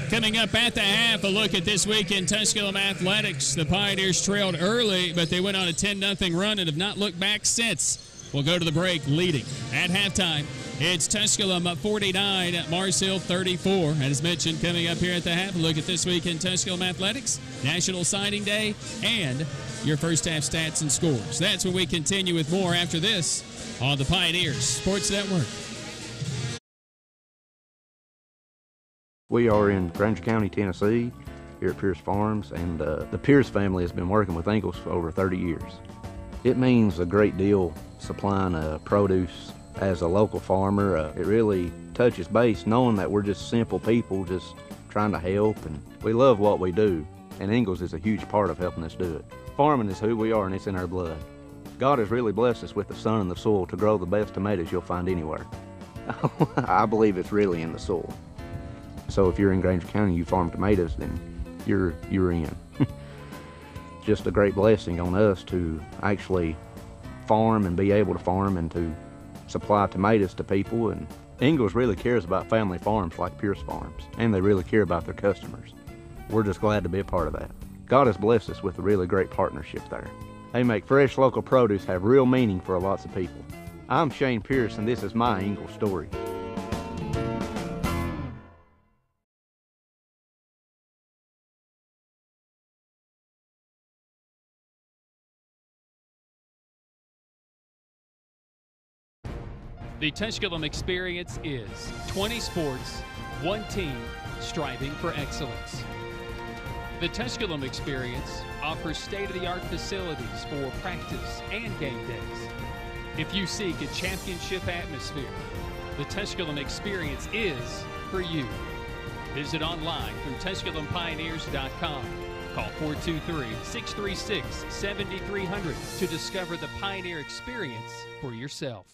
[SPEAKER 2] Coming up at the half, a look at this week in Tusculum athletics. The Pioneers trailed early, but they went on a 10-0 run and have not looked back since. We'll go to the break leading. At halftime, it's Tusculum 49, Mars Hill 34. And as mentioned, coming up here at the half, a look at this week in Tusculum athletics, National Signing Day, and your first half stats and scores. That's when we continue with more after this on the Pioneers Sports Network.
[SPEAKER 6] We are in Granger County, Tennessee, here at Pierce Farms, and the Pierce family has been working with Ingalls for over 30 years. It means a great deal supplying produce as a local farmer. It really touches base knowing that we're just simple people just trying to help, and we love what we do, and Ingalls is a huge part of helping us do it. Farming is who we are, and it's in our blood. God has really blessed us with the sun and the soil to grow the best tomatoes you'll find anywhere. I believe it's really in the soil. So if you're in Granger County, you farm tomatoes, then you're in. Just a great blessing on us to actually farm and be able to farm and to supply tomatoes to people. And Ingalls really cares about family farms like Pierce Farms, and they really care about their customers. We're just glad to be a part of that. God has blessed us with a really great partnership there. They make fresh local produce have real meaning for lots of people. I'm Shane Pierce, and this is my Ingalls story.
[SPEAKER 3] The Tusculum experience is 20 sports, one team, striving for excellence. The Tusculum experience offers state-of-the-art facilities for practice and game days. If you seek a championship atmosphere, the Tusculum experience is for you. Visit online through TusculumPioneers.com. Call 423-636-7300 to discover the Pioneer experience for yourself.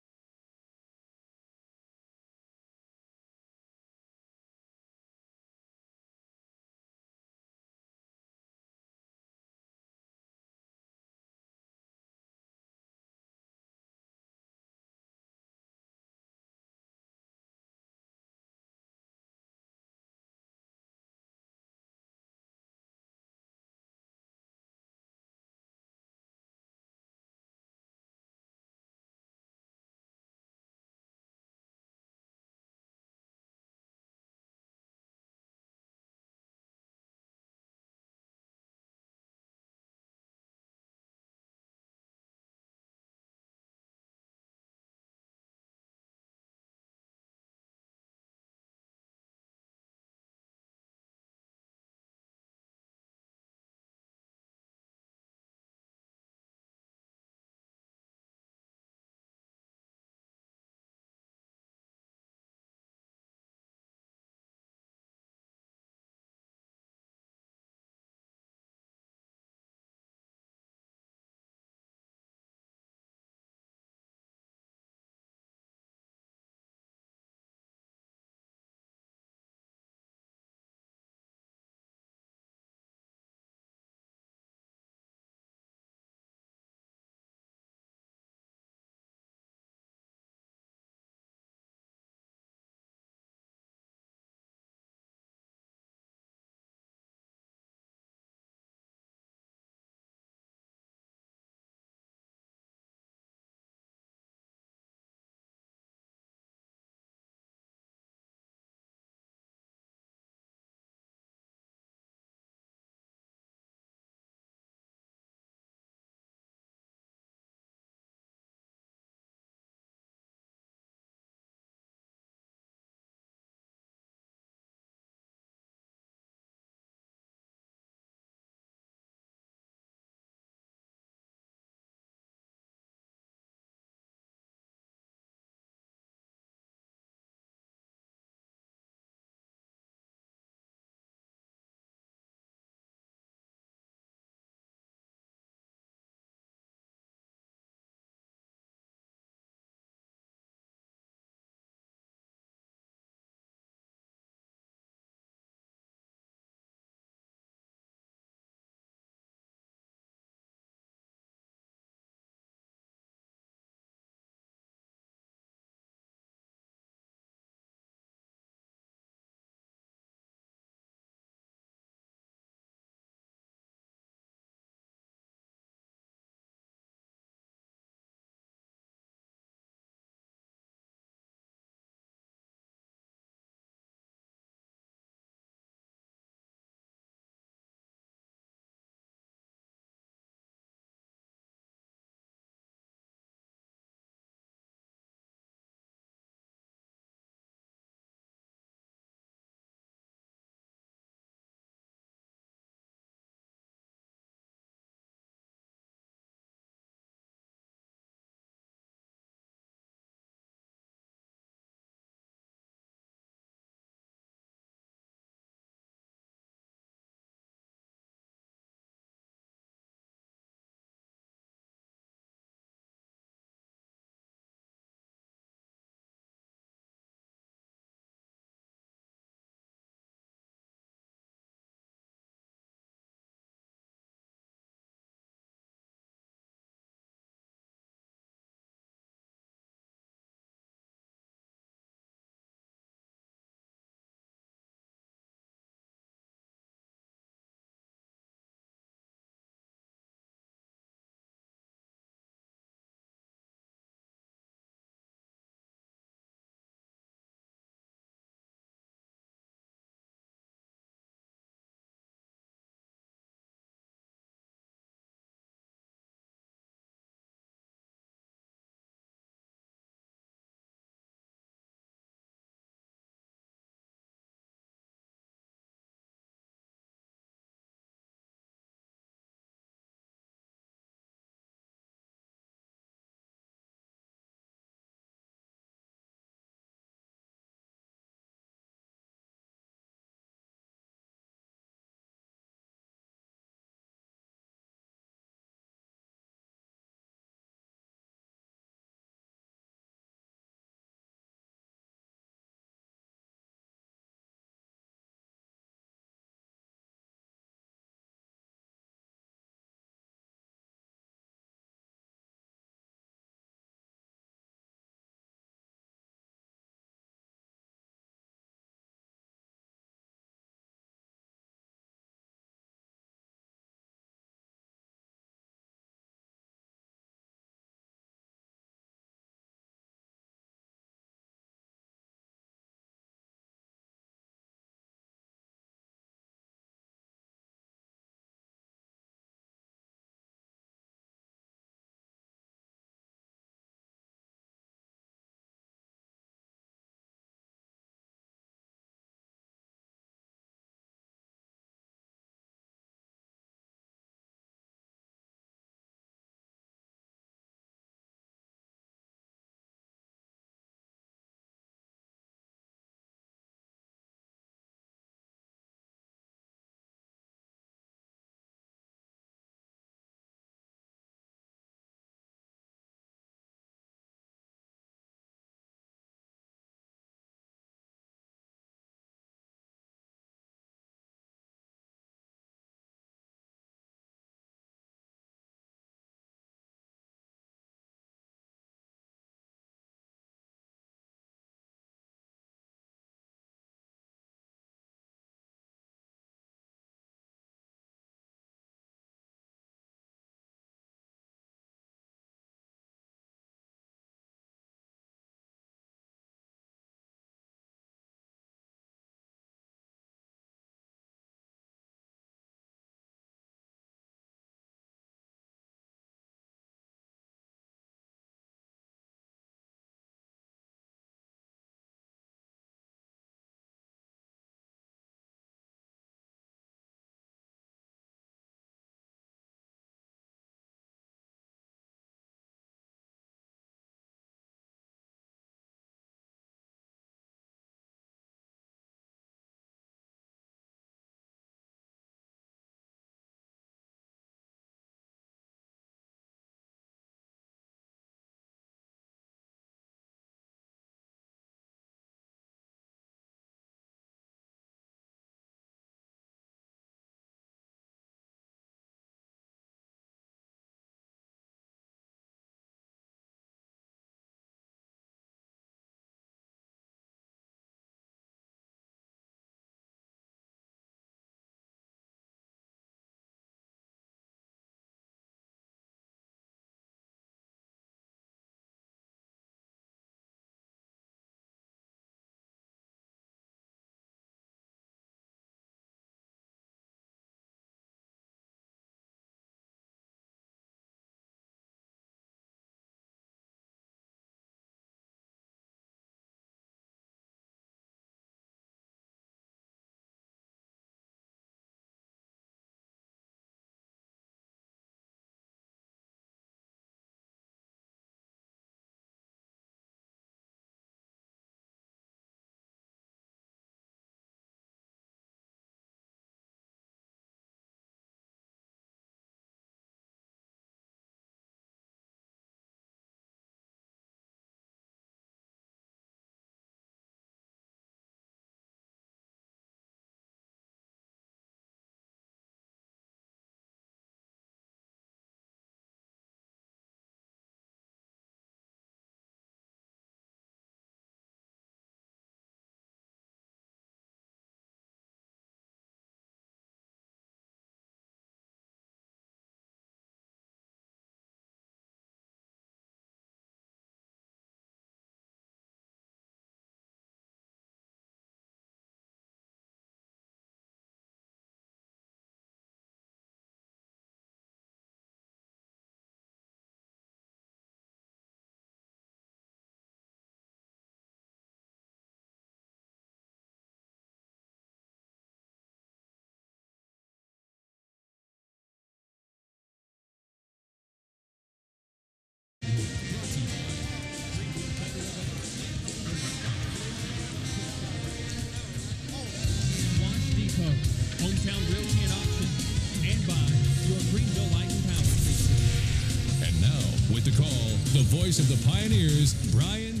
[SPEAKER 1] voice of the Pioneers, Brian.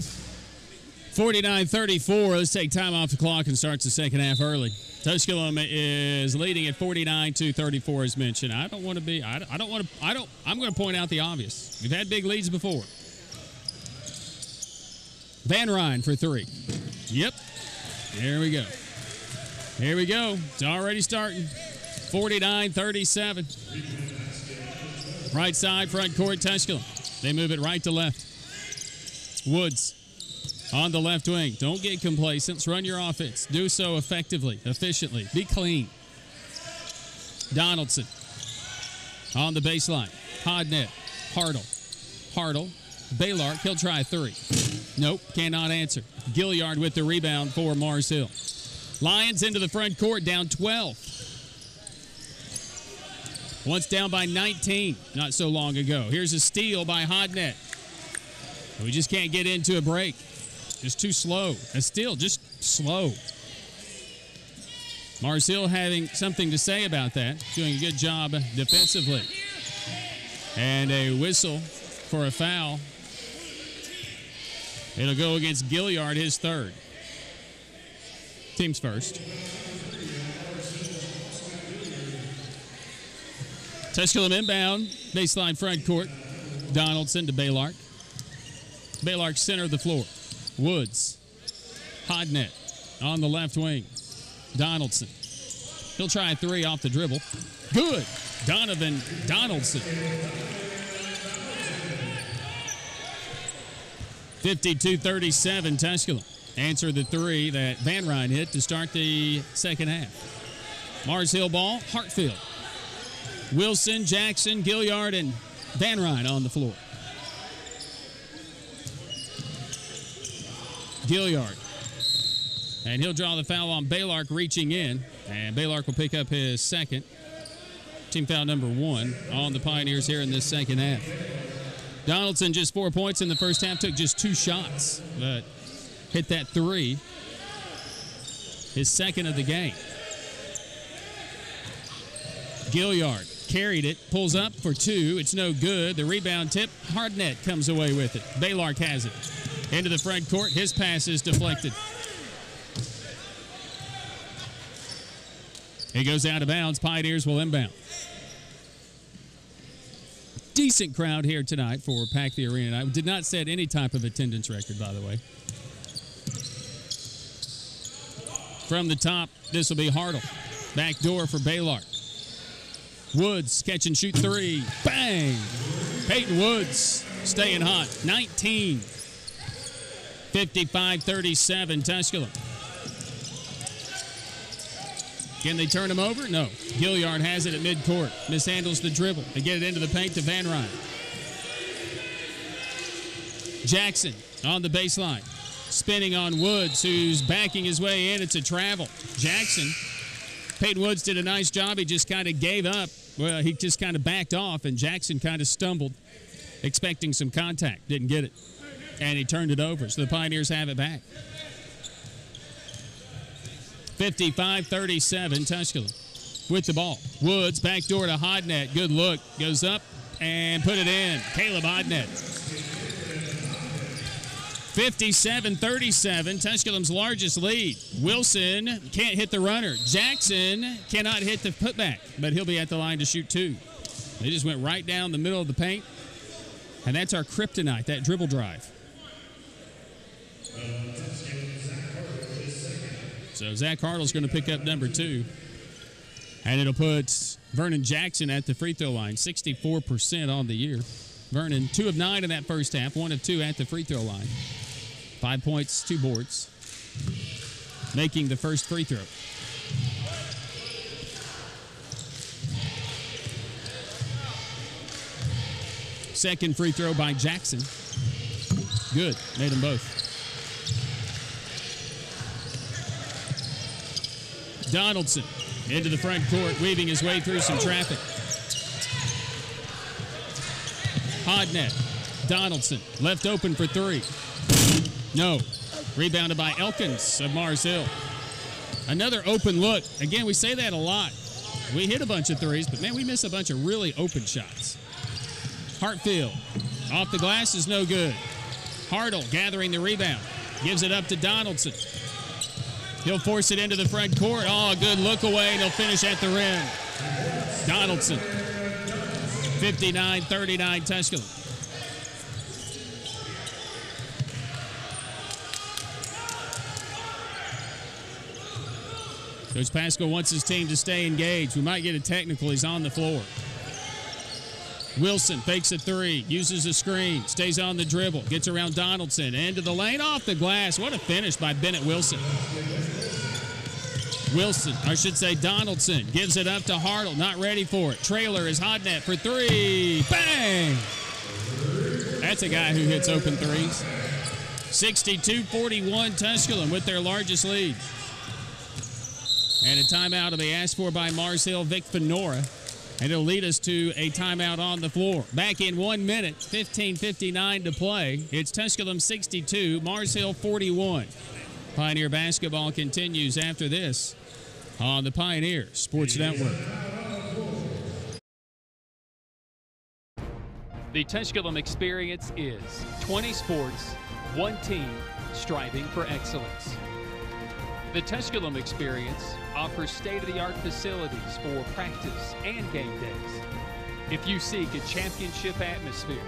[SPEAKER 2] 49-34. Let's take time off the clock and start the second half early. Tusculum is leading at 49-34, as mentioned. I'm going to point out the obvious. We've had big leads before. Van Ryn for three. Yep. There we go. Here we go. It's already starting. 49-37. Right side, front court, Tusculum. They move it right to left. Woods on the left wing. Don't get complacent. Run your offense. Do so effectively, efficiently. Be clean. Donaldson on the baseline. Hodnett. Hartle. Baylork. He'll try a three. Nope. Cannot answer. Gilliard with the rebound for Mars Hill. Lions into the front court, down 12. Once down by 19 not so long ago. Here's a steal by Hodnett. We just can't get into a break. Just too slow. A steal, just slow. Mars Hill having something to say about that. Doing a good job defensively. And a whistle for a foul. It'll go against Gilliard, his third. Team's first. Tusculum inbound, baseline front court. Donaldson to Baylork. Baylork center of the floor. Woods. Hodnett on the left wing. Donaldson. He'll try a three off the dribble. Good. Donovan Donaldson. 52-37 Tusculum. Answer the three that Van Ryn hit to start the second half. Mars Hill ball, Hartfield. Wilson, Jackson, Gilliard, and Van Ryn on the floor. Gilliard. And he'll draw the foul on Baylork reaching in. And Baylork will pick up his second. Team foul number 1 on the Pioneers here in this second half. Donaldson just 4 points in the first half. Took just 2 shots, but hit that three. His second of the game. Gilliard carried it, pulls up for 2. It's no good. The rebound tip, Hodnett comes away with it. Baylork has it. Into the front court. His pass is deflected. It goes out of bounds. Pioneers will inbound. Decent crowd here tonight for Pack the Arena. I did not set any type of attendance record, by the way. From the top, this will be Hartle. Back door for Baylork. Woods, catch and shoot three. Bang! Peyton Woods staying hot. 19. 55-37 Tusculum. Can they turn him over? No. Gilliard has it at midcourt. Mishandles the dribble. They get it into the paint to Van Ryn. Jackson on the baseline. Spinning on Woods, who's backing his way in. It's a travel. Jackson. Peyton Woods did a nice job. He just kind of gave up. Well, he just kind of backed off, and Jackson kind of stumbled, expecting some contact. Didn't get it. And he turned it over, so the Pioneers have it back. 55-37, Tusculum with the ball. Woods, back door to Hodnett. Good look. Goes up and put it in. Caleb Hodnett. 57-37, Tusculum's largest lead. Wilson can't hit the runner. Jackson cannot hit the putback, but he'll be at the line to shoot 2. They just went right down the middle of the paint, and that's our kryptonite, that dribble drive. So Zach Hartle's going to pick up number 2. And it'll put Vernon Jackson at the free throw line, 64% on the year. Vernon, 2 of 9 in that first half, 1 of 2 at the free throw line. 5 points, 2 boards, making the first free throw. Second free throw by Jackson. Good, made them both. Donaldson into the front court, weaving his way through some traffic. Hodnett, Donaldson, left open for 3. No. Rebounded by Elkins of Mars Hill. Another open look. Again, we say that a lot. We hit a bunch of threes, but man, we miss a bunch of really open shots. Hartfield Off the glass is no good. Hartle gathering the rebound. Gives it up to Donaldson. He'll force it into the front court. Oh, a good look away, and he'll finish at the rim. Donaldson. 59-39 Tusculum. Coach Pascal wants his team to stay engaged. We might get a technical. He's on the floor. Wilson fakes a three, uses a screen, stays on the dribble, gets around Donaldson, into the lane, off the glass. What a finish by Bennett Wilson. Donaldson gives it up to Hartle, not ready for it. Trailer is hot net for three. Bang! That's a guy who hits open threes. 62-41 Tusculum with their largest lead. And a timeout will be asked for by Mars Hill Vic Fenora. And it'll lead us to a timeout on the floor. Back in 1 minute, 15:59 to play. It's Tusculum 62, Mars Hill 41. Pioneer basketball continues after this on the Pioneer Sports Network.
[SPEAKER 3] The Tusculum experience is 20 sports, one team, striving for excellence. The Tusculum experience offers state-of-the-art facilities for practice and game days. If you seek a championship atmosphere,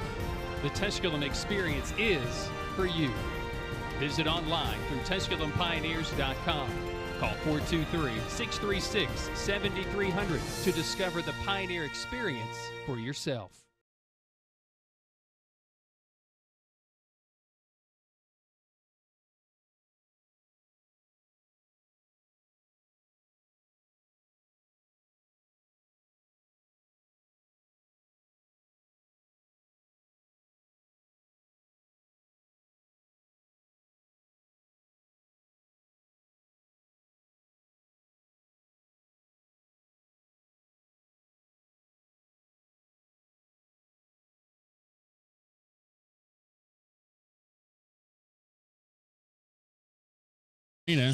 [SPEAKER 3] the Tusculum experience is for you. Visit online through TusculumPioneers.com. Call 423-636-7300 to discover the Pioneer experience for yourself.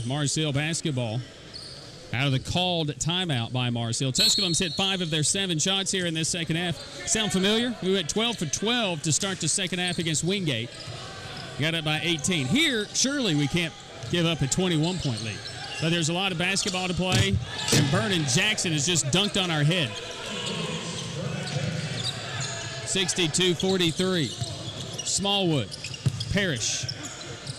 [SPEAKER 2] Mars Hill basketball out of the called timeout by Mars Hill. Tusculum's hit 5 of their 7 shots here in this second half. Sound familiar? We went 12 for 12 to start the second half against Wingate. Got up by 18. Here, surely we can't give up a 21-point lead. But there's a lot of basketball to play, and Vernon Jackson has just dunked on our head. 62-43. Smallwood. Parrish.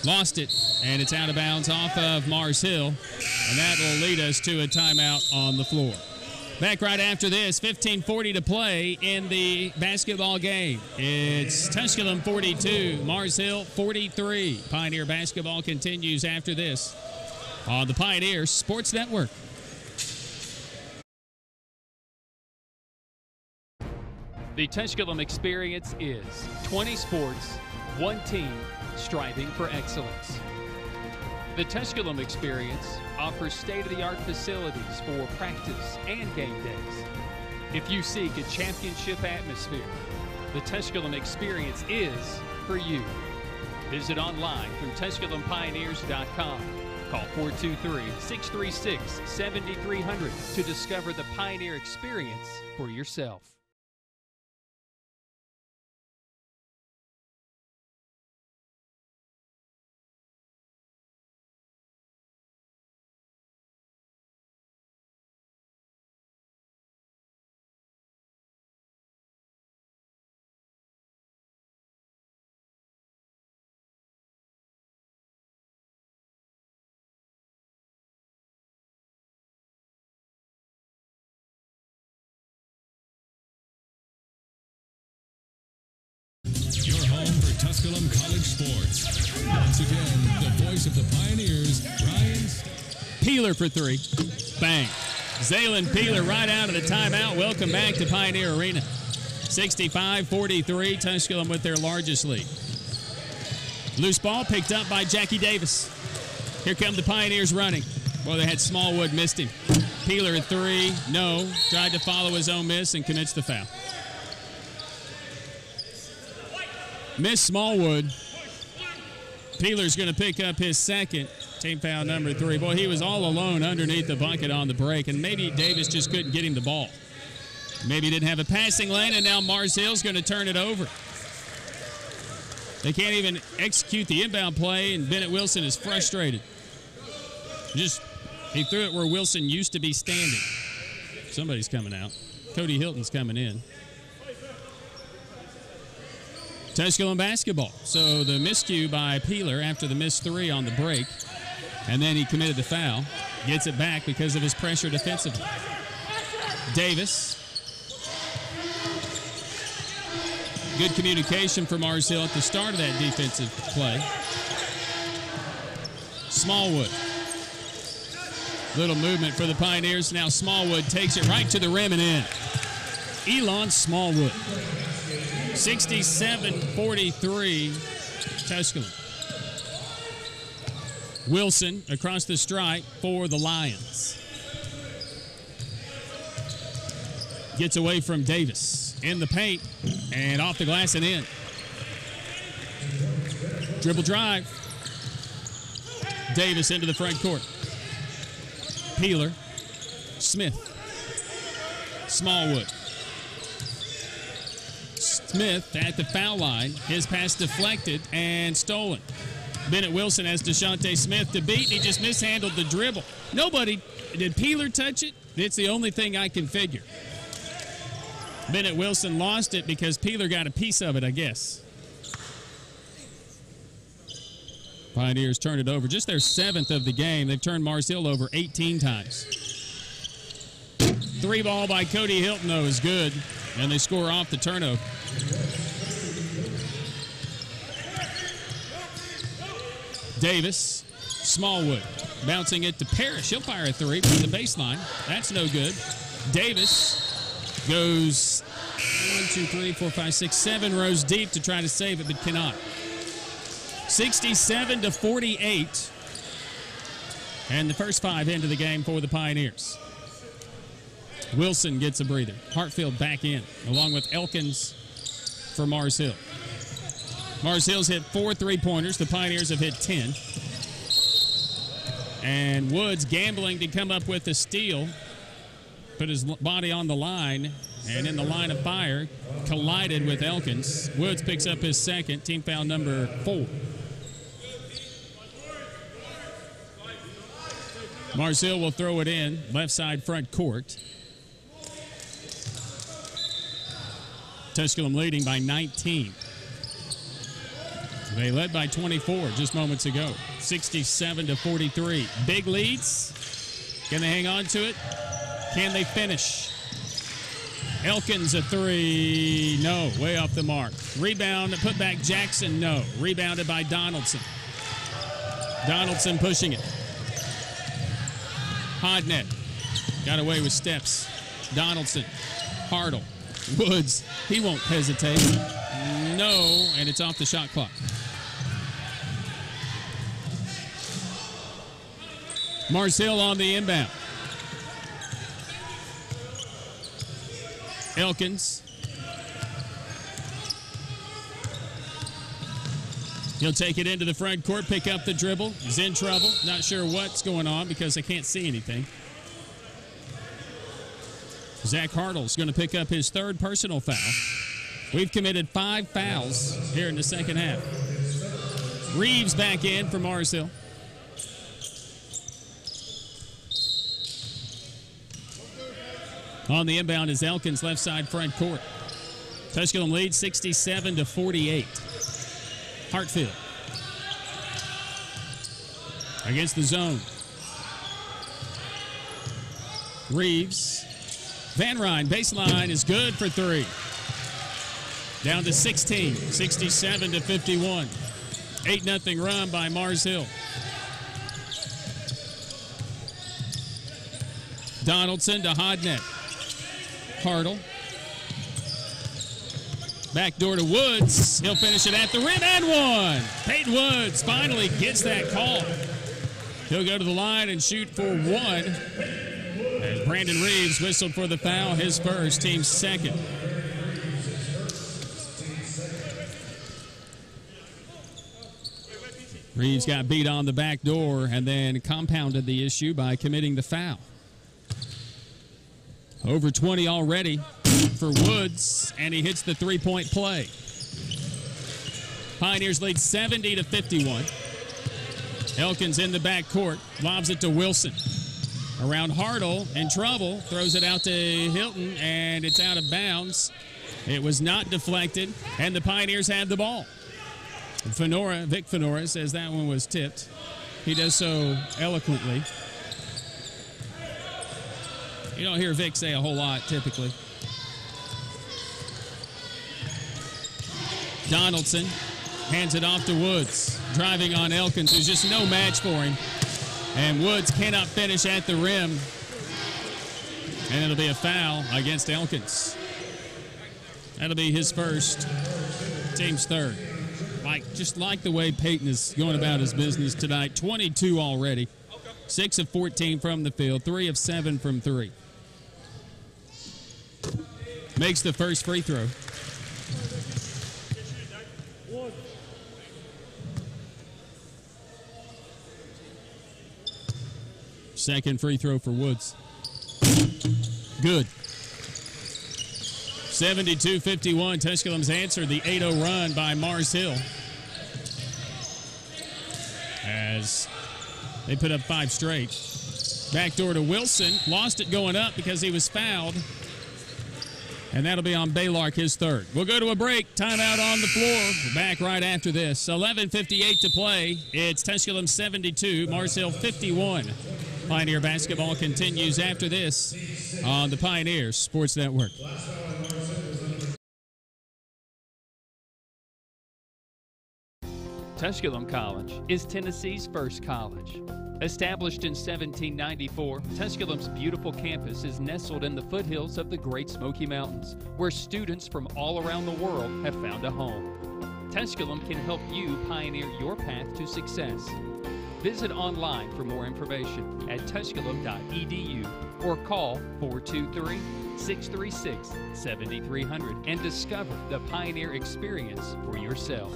[SPEAKER 2] Lost it, and it's out of bounds off of Mars Hill, and that will lead us to a timeout on the floor. Back right after this, 15:40 to play in the basketball game. It's Tusculum 42, Mars Hill 43. Pioneer basketball continues after this on the Pioneer Sports Network.
[SPEAKER 3] The Tusculum experience is 20 sports, one team, striving for excellence. The Tusculum experience offers state-of-the-art facilities for practice and game days. If you seek a championship atmosphere, the Tusculum experience is for you. Visit online through TusculumPioneers.com. Call 423-636-7300 to discover the Pioneer experience for yourself.
[SPEAKER 1] Your home for Tusculum College sports. Once again, the voice of the Pioneers, Ryan.
[SPEAKER 2] Peeler for 3. Bang. Zaylen Peeler right out of the timeout. Welcome back to Pioneer Arena. 65-43, Tusculum with their largest lead. Loose ball picked up by Jackie Davis. Here come the Pioneers running. Well, they had Smallwood, missed him. Peeler at 3, no. Tried to follow his own miss and commits the foul. Miss Smallwood. Peeler's going to pick up his second. Team foul number 3. Boy, he was all alone underneath the bucket on the break, and maybe Davis just couldn't get him the ball. Maybe he didn't have a passing lane, and now Mars Hill's going to turn it over. They can't even execute the inbound play, and Bennett Wilson is frustrated. He threw it where Wilson used to be standing. Somebody's coming out. Cody Hilton's coming in. Tusculum basketball. So the miscue by Peeler after the missed three on the break, and then he committed the foul. Gets it back because of his pressure defensively. Davis. Good communication from Mars Hill at the start of that defensive play. Smallwood. Little movement for the Pioneers. Now Smallwood takes it right to the rim and in. Elon Smallwood. 67-43 Tusculum. Wilson across the stripe for the Lions. Gets away from Davis in the paint and off the glass and in. Dribble drive. Davis into the front court. Peeler. Smith. Smallwood. Smith at the foul line. His pass deflected and stolen. Bennett Wilson has DeShante Smith to beat, and he just mishandled the dribble. Did Peeler touch it? It's the only thing I can figure. Bennett Wilson lost it because Peeler got a piece of it, I guess. Pioneers turned it over. Just their 7th of the game. They've turned Mars Hill over 18 times. 3 ball by Cody Hilton, though, is good, and they score off the turnover. Davis, Smallwood, bouncing it to Parrish. He'll fire a 3 from the baseline. That's no good. Davis goes 1, 2, 3, 4, 5, 6, 7 rows deep to try to save it, but cannot. 67-48. And the first 5 into the game for the Pioneers. Wilson gets a breather. Hartfield back in, along with Elkins for Mars Hill. Mars Hill's hit 4 3-pointers. The Pioneers have hit 10. And Woods gambling to come up with a steal. Put his body on the line, and in the line of fire, collided with Elkins. Woods picks up his second, team foul number 4. Mars Hill will throw it in, left side front court. Tusculum leading by 19. They led by 24 just moments ago. 67-43. Big leads. Can they hang on to it? Can they finish? Elkins a 3. No, way off the mark. Rebound, put back Jackson. No. Rebounded by Donaldson. Donaldson pushing it. Hodnett got away with steps. Donaldson. Hartle. Woods. He won't hesitate. No, and it's off the shot clock. Mars Hill on the inbound. Elkins. He'll take it into the front court, pick up the dribble. He's in trouble. Not sure what's going on because I can't see anything. Zach Hartle's going to pick up his 3rd personal foul. We've committed 5 fouls here in the second half. Reeves back in for Mars Hill. On the inbound is Elkins, left side front court. Tusculum leads 67-48. Hartfield against the zone. Reeves. Van Ryn, baseline is good for 3. Down to 16, 67-51. 8-0 run by Mars Hill. Donaldson to Hodnett. Hartle. Back door to Woods. He'll finish it at the rim and one. Peyton Woods finally gets that call. He'll go to the line and shoot for 1. As Brandon Reeves whistled for the foul, his first, team's second. Reeves got beat on the back door and then compounded the issue by committing the foul. Over 20 already for Woods, and he hits the 3-point play. Pioneers lead 70-51. Elkins in the back court, lobs it to Wilson. Around Hartle, in trouble, throws it out to Hilton, and it's out of bounds. It was not deflected, and the Pioneers have the ball. Vic Fenora says that one was tipped. He does so eloquently. You don't hear Vic say a whole lot, typically. Donaldson hands it off to Woods, driving on Elkins, who's just no match for him. And Woods cannot finish at the rim. And it'll be a foul against Elkins. That'll be his first, team's third. Just like the way Peyton is going about his business tonight. 22 already. 6 of 14 from the field. 3 of 7 from 3. Makes the first free throw. Second free throw for Woods. Good. 72-51. Tusculum's answered the 8-0 run by Mars Hill, as they put up 5 straight. Backdoor to Wilson. Lost it going up because he was fouled. And that'll be on Baylark, his third. We'll go to a break. Timeout on the floor. We're back right after this. 11:58 to play. It's Tusculum 72, Mars Hill 51. Pioneer basketball continues after this on the Pioneer Sports Network.
[SPEAKER 3] Tusculum College is Tennessee's first college. Established in 1794, Tusculum's beautiful campus is nestled in the foothills of the Great Smoky Mountains, where students from all around the world have found a home. Tusculum can help you pioneer your path to success. Visit online for more information at tusculum.edu or call 423-636-7300 and discover the Pioneer experience for yourself.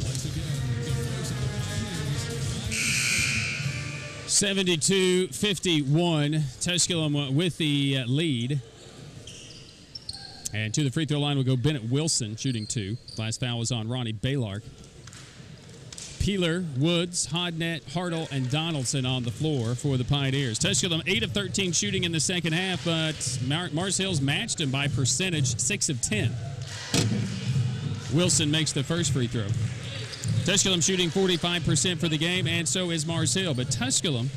[SPEAKER 1] Once again, the voice of the Pioneers,
[SPEAKER 2] 72-51. Tusculum with the lead. And to the free throw line will go Bennett Wilson, shooting 2. Last foul was on Ronnie Baylark. Peeler, Woods, Hodnett, Hartle, and Donaldson on the floor for the Pioneers. Tusculum 8 of 13 shooting in the second half, but Mars Hill's matched him by percentage, 6 of 10. Wilson makes the first free throw. Tusculum shooting 45% for the game, and so is Mars Hill. But Tusculum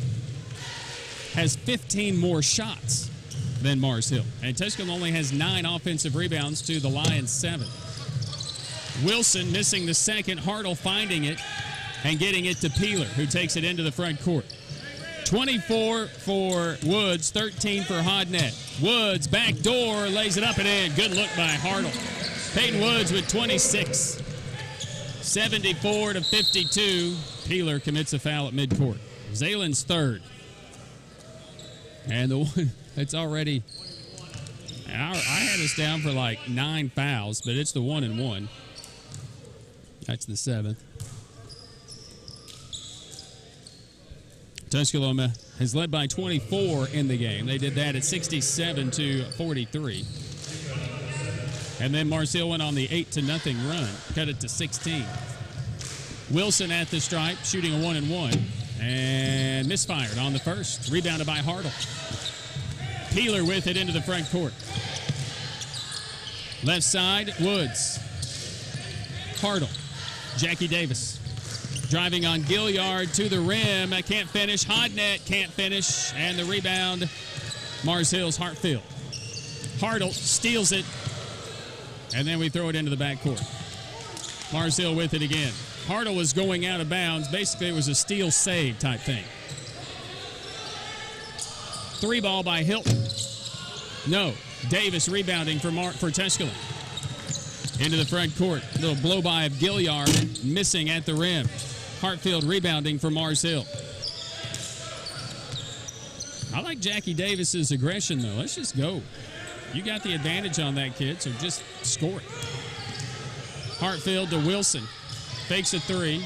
[SPEAKER 2] has 15 more shots than Mars Hill. And Tusculum only has 9 offensive rebounds to the Lions' 7. Wilson missing the second. Hartle finding it and getting it to Peeler, who takes it into the front court. 24 for Woods, 13 for Hodnett. Woods, back door, lays it up and in. Good look by Hartle. Peyton Woods with 26. 74-52. Peeler commits a foul at midcourt. Zalen's third. And the one that's already, I had us down for like 9 fouls, but it's the 1-and-1. That's the 7th. Tusculum has led by 24 in the game. They did that at 67-43. And then Mars Hill went on the 8-0 run, cut it to 16. Wilson at the stripe, shooting a 1-and-1, and misfired on the first. Rebounded by Hartle. Peeler with it into the front court. Left side, Woods. Hartle. Jackie Davis. Driving on Gilliard to the rim. Can't finish. Hodnett can't finish. And the rebound, Mars Hill's Hartfield. Hartle steals it. And then we throw it into the backcourt. Mars Hill with it again. Hartle was going out of bounds. Basically, it was a steal save type thing. 3 ball by Hilton. No. Davis rebounding for Tusculum. Into the front court. Little blow-by of Gilliard, missing at the rim. Hartfield rebounding for Mars Hill. I like Jackie Davis's aggression, though. Let's just go. You got the advantage on that kid, so just score it. Hartfield to Wilson. Fakes a three.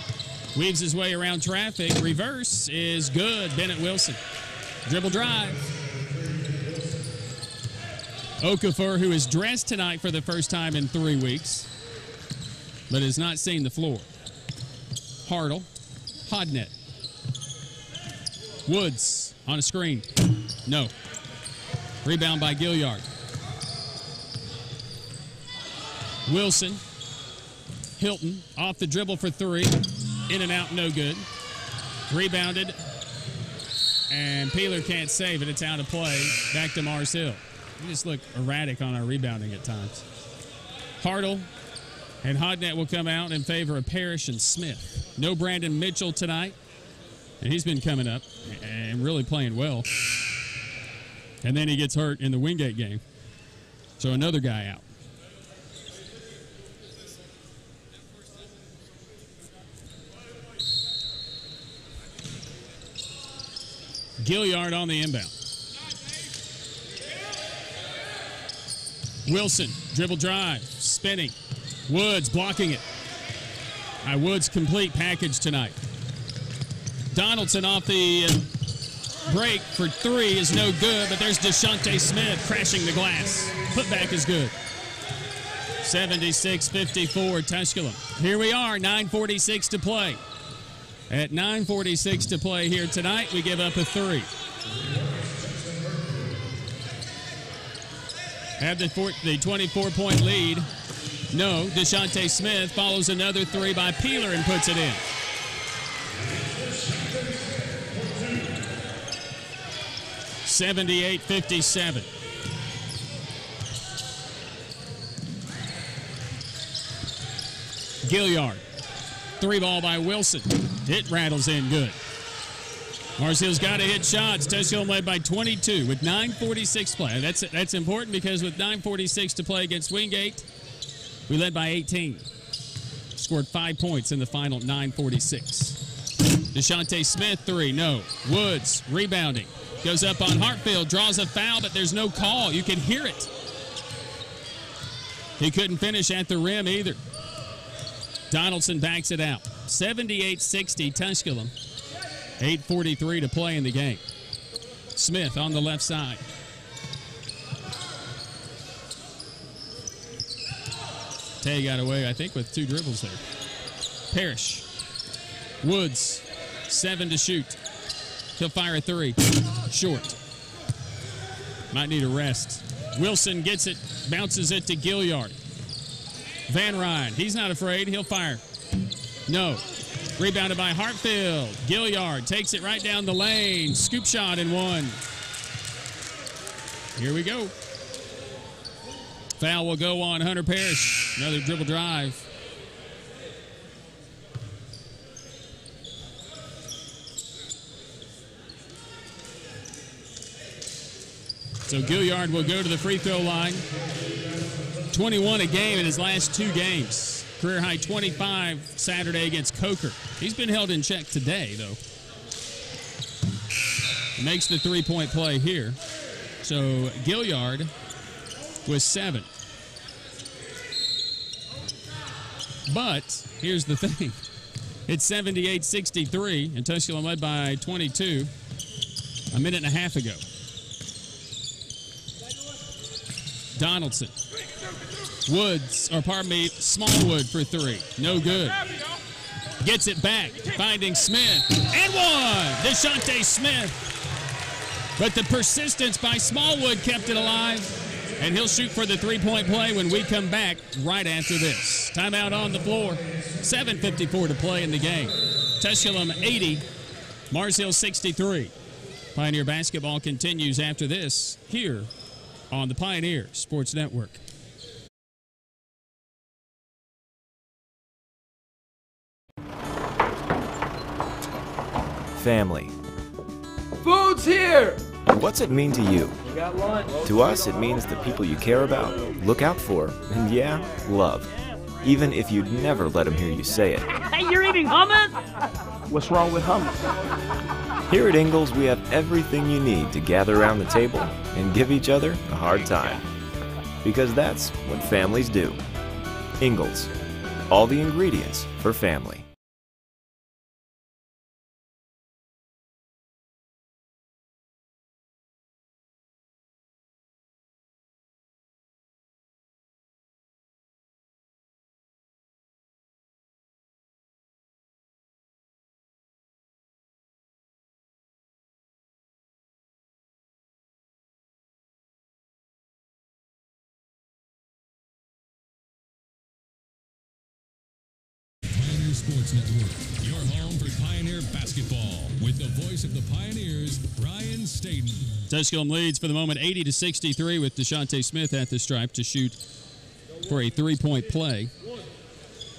[SPEAKER 2] Weaves his way around traffic. Reverse is good. Bennett Wilson. Dribble drive. Okafor, who is dressed tonight for the first time in 3 weeks, but has not seen the floor. Hartle. Hodnett. Woods on a screen. No. Rebound by Gilliard. Wilson. Hilton off the dribble for three. In and out, no good. Rebounded. And Peeler can't save it. It's out of play. Back to Mars Hill. We just look erratic on our rebounding at times. Hartle and Hodnett will come out in favor of Parrish and Smith. No Brandon Mitchell tonight. And he's been coming up and really playing well. And then he gets hurt in the Wingate game. So another guy out. Gilliard on the inbound. Wilson, dribble drive, spinning. Woods blocking it. Woods complete package tonight. Donaldson off the break for three is no good, but there's DeShante Smith crashing the glass. Putback is good. 76-54 Tusculum. Here we are, 9:46 to play. At 9:46 to play here tonight, we give up a three. Have the 24-point lead. No, DeShante Smith follows another three by Peeler and puts it in. (78-57). Gilliard. Three ball by Wilson. It rattles in good. Mars Hill's got to hit shots. Tusculum led by 22 with 9:46 to play. That's important because with 9:46 to play against Wingate, we led by 18. Scored 5 points in the final 9:46. DeShante Smith, three, no. Woods rebounding. Goes up on Hartfield, draws a foul, but there's no call. You can hear it. He couldn't finish at the rim either. Donaldson backs it out. 78-60 Tusculum. 8:43 to play in the game. Smith on the left side. Tay got away, I think, with two dribbles there. Parrish. Woods. 7 to shoot. He'll fire a three. Short. Might need a rest. Wilson gets it. Bounces it to Gilliard. Van Ryn. He's not afraid. He'll fire. No. Rebounded by Hartfield. Gilliard takes it right down the lane. Scoop shot and one. Here we go. Foul will go on Hunter Parrish. Another dribble drive. So Gilliard will go to the free throw line. 21 a game in his last 2 games. Career high 25 Saturday against Coker. He's been held in check today, though. Makes the three-point play here. So Gilliard with 7. But here's the thing. It's 78-63, and Tusculum led by 22 a minute and a half ago. Donaldson. Woods, or pardon me, Smallwood for 3. No good. Gets it back, finding Smith. And one! DeShante Smith. But the persistence by Smallwood kept it alive. And he'll shoot for the three-point play when we come back right after this. Timeout on the floor. 7:54 to play in the game. Tusculum 80, Mars Hill 63. Pioneer basketball continues after this here on the Pioneer Sports Network.
[SPEAKER 4] Family.
[SPEAKER 5] Food's here!
[SPEAKER 4] What's it mean to you?
[SPEAKER 5] Got lunch.
[SPEAKER 4] To us, it means the people you care about, look out for, and yeah, love. even if you'd never let him hear you say it.
[SPEAKER 7] Hey, you're eating hummus?
[SPEAKER 5] What's wrong with hummus?
[SPEAKER 4] Here at Ingalls, we have everything you need to gather around the table and give each other a hard time. Because that's what families do. Ingalls, all the ingredients for family.
[SPEAKER 1] Sports Network, your home for Pioneer basketball, with the voice of the Pioneers, Ryan Staten.
[SPEAKER 2] Tusculum leads for the moment 80-63 with DeShante Smith at the stripe to shoot for a three-point play.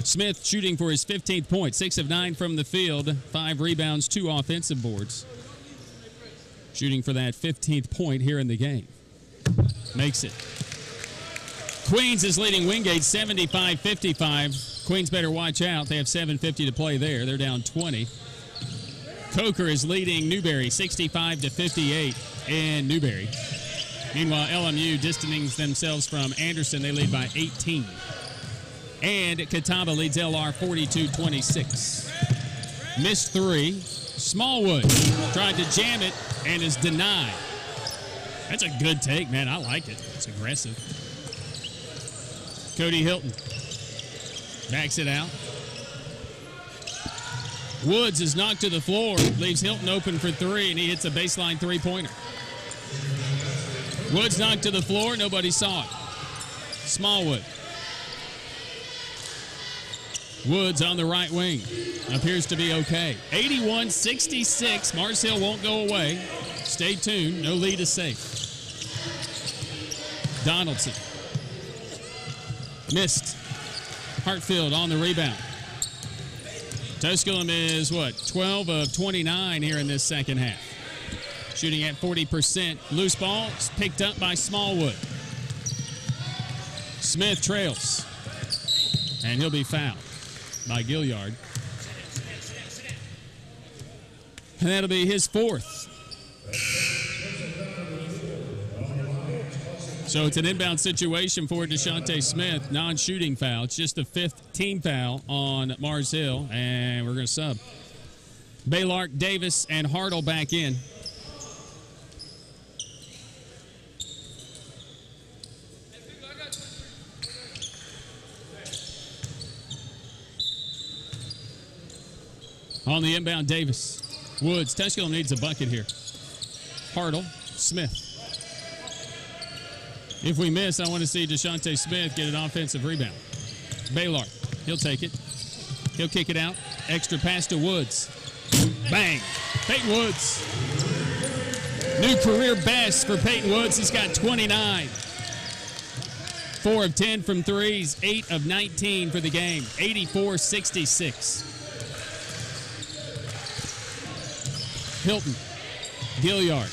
[SPEAKER 2] Smith shooting for his 15th point, 6 of 9 from the field, 5 rebounds, 2 offensive boards. Shooting for that 15th point here in the game. Makes it. Queens is leading Wingate 75-55. Queens better watch out. They have 7:50 to play there. They're down 20. Coker is leading Newberry 65-58 in Newberry. Meanwhile, LMU distancing themselves from Anderson. They lead by 18. And Catawba leads LR 42-26. Missed 3. Smallwood tried to jam it and is denied. That's a good take, man. I like it. It's aggressive. Cody Hilton backs it out. Woods is knocked to the floor, leaves Hilton open for 3, and he hits a baseline three-pointer. Woods knocked to the floor, nobody saw it. Smallwood. Woods on the right wing. Appears to be okay. 81-66. Mars Hill won't go away. Stay tuned. No lead is safe. Donaldson. Missed. Hartfield on the rebound. Tusculum is, 12 of 29 here in this second half. Shooting at 40%. Loose ball is picked up by Smallwood. Smith trails. And he'll be fouled by Gilliard. And that'll be his 4th. So it's an inbound situation for DeShante Smith. Non-shooting foul. It's just the 5th team foul on Mars Hill. And we're going to sub. Baylark, Davis, and Hartle back in. On the inbound, Davis. Woods. Tusculum needs a bucket here. Hartle. Smith. If we miss, I want to see DeShante Smith get an offensive rebound. Baylark. He'll take it. He'll kick it out. Extra pass to Woods. Bang. Peyton Woods. New career best for Peyton Woods. He's got 29. 4 of 10 from threes. 8 of 19 for the game. 84-66. Hilton. Gilliard.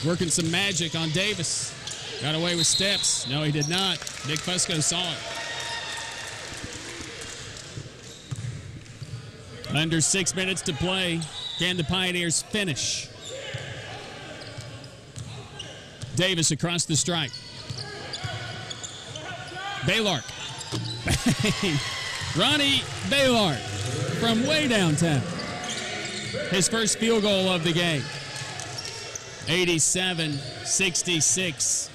[SPEAKER 2] Working some magic on Davis. Got away with steps. No, he did not. Dick Fusco saw it. Under 6 minutes to play. Can the Pioneers finish? Davis across the stripe. Baylark. Ronnie Baylark from way downtown. His first field goal of the game. 87-66.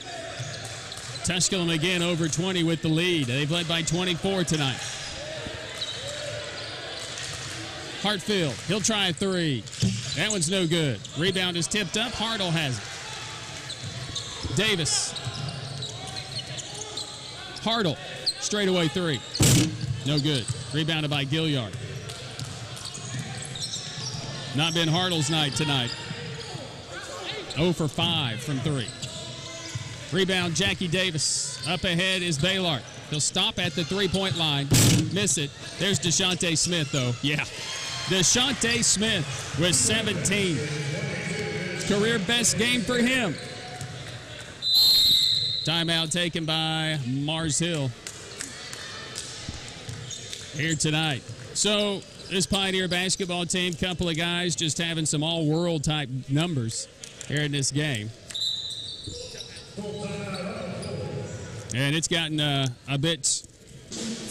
[SPEAKER 2] Tusculum again over 20 with the lead. They've led by 24 tonight. Hartfield, he'll try a 3. That one's no good. Rebound is tipped up. Hartle has it. Davis. Hartle, straightaway 3. No good. Rebounded by Gilliard. Not been Hartle's night tonight. 0 for 5 from 3. Rebound, Jackie Davis. Up ahead is Baylark. He'll stop at the three-point line. Miss it. There's DeShante Smith, though. Yeah. DeShante Smith with 17. Career best game for him. Timeout taken by Mars Hill. here tonight. So this Pioneer basketball team, couple of guys just having some all-world type numbers here in this game. And it's gotten a bit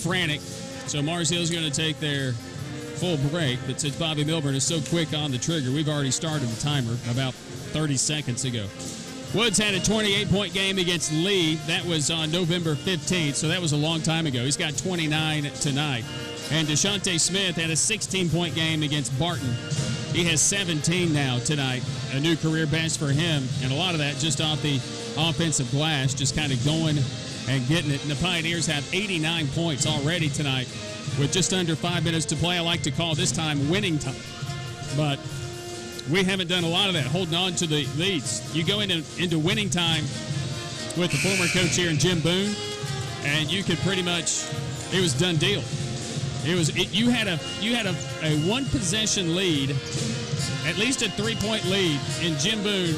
[SPEAKER 2] frantic. So Mars Hill's going to take their full break. But since Bobby Milburn is so quick on the trigger, we've already started the timer about 30 seconds ago. Woods had a 28-point game against Lee. That was on November 15th, so that was a long time ago. He's got 29 tonight. And DeShante Smith had a 16-point game against Barton. He has 17 now tonight, a new career best for him. And a lot of that just off the offensive glass, just kind of going and getting it. And the Pioneers have 89 points already tonight with just under 5 minutes to play. I like to call this time winning time. But we haven't done a lot of that, holding on to the leads. You go into winning time with the former coach here in Jim Boone, and you could pretty much, it was done deal. You had a one possession lead, at least a 3-point lead in Jim Boone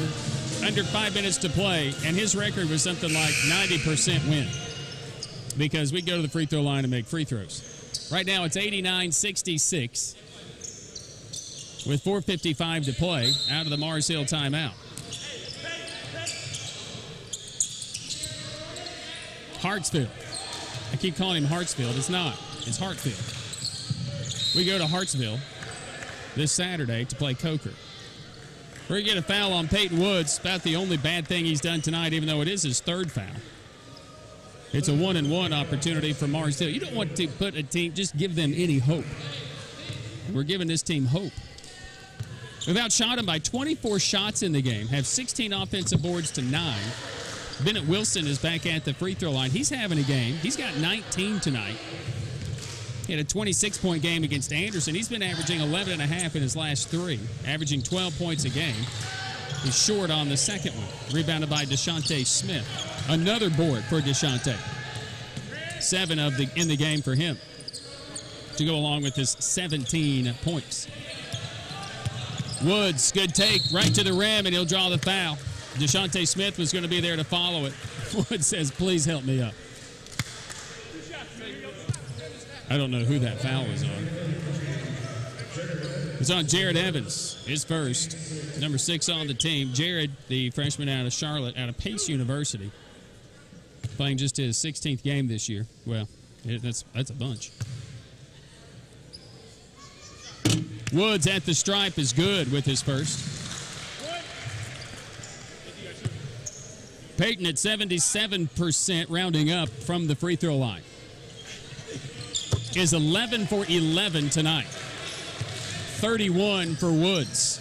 [SPEAKER 2] under 5 minutes to play, and his record was something like 90% win because we go to the free throw line and make free throws. Right now it's 89-66 with 4:55 to play out of the Mars Hill timeout. Hartsfield. I keep calling him Hartsfield. It's not. It's Hartfield. We go to Hartsville this Saturday to play Coker. We're going to get a foul on Peyton Woods. About the only bad thing he's done tonight, even though it is his third foul. It's a 1-and-1 opportunity for Mars Hill. You don't want to put a team, just give them any hope. We're giving this team hope. We've outshot him by 24 shots in the game, have 16 offensive boards to 9. Bennett Wilson is back at the free throw line. He's having a game. He's got 19 tonight. He had a 26-point game against Anderson. He's been averaging 11.5 in his last 3, averaging 12 points a game. He's short on the second one. Rebounded by DeShante Smith. Another board for DeShante. 7 in the game for him to go along with his 17 points. Woods, good take, right to the rim, and he'll draw the foul. DeShante Smith was going to be there to follow it. Woods says, please help me up. I don't know who that foul was on. It's on Jared Evans, his first. Number 6 on the team. Jared, the freshman out of Charlotte, out of Pace University, playing just his 16th game this year. Well, that's a bunch. Woods at the stripe is good with his first. Peyton at 77%, rounding up from the free throw line. Is 11 for 11 tonight. 31 for Woods.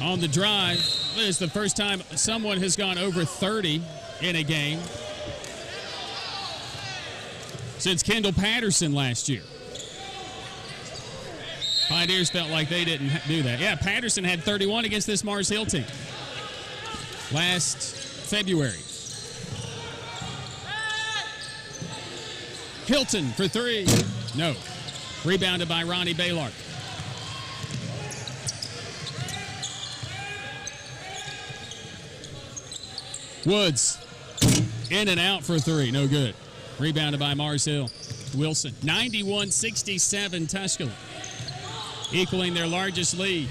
[SPEAKER 2] On the drive, it's the first time someone has gone over 30 in a game since Kendall Patterson last year. Pioneers felt like they didn't do that. Yeah, Patterson had 31 against this Mars Hill team last February. Hilton for 3. No. Rebounded by Ronnie Baylark. Woods in and out for 3. No good. Rebounded by Mars Hill. Wilson. 91-67 Tusculum. Equaling their largest lead.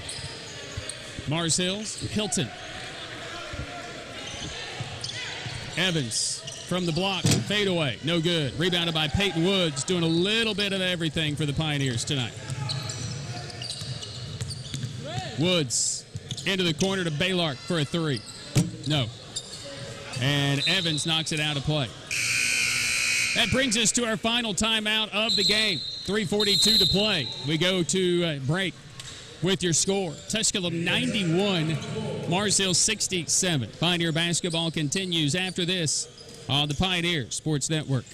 [SPEAKER 2] Mars Hill's Hilton. Evans from the block. Fadeaway. No good. Rebounded by Peyton Woods. Doing a little bit of everything for the Pioneers tonight. Woods into the corner to Baylark for a 3. No. And Evans knocks it out of play. That brings us to our final timeout of the game. 3:42 to play. We go to break with your score. Tusculum 91, Mars Hill 67. Pioneer basketball continues after this on the Pioneer Sports Network.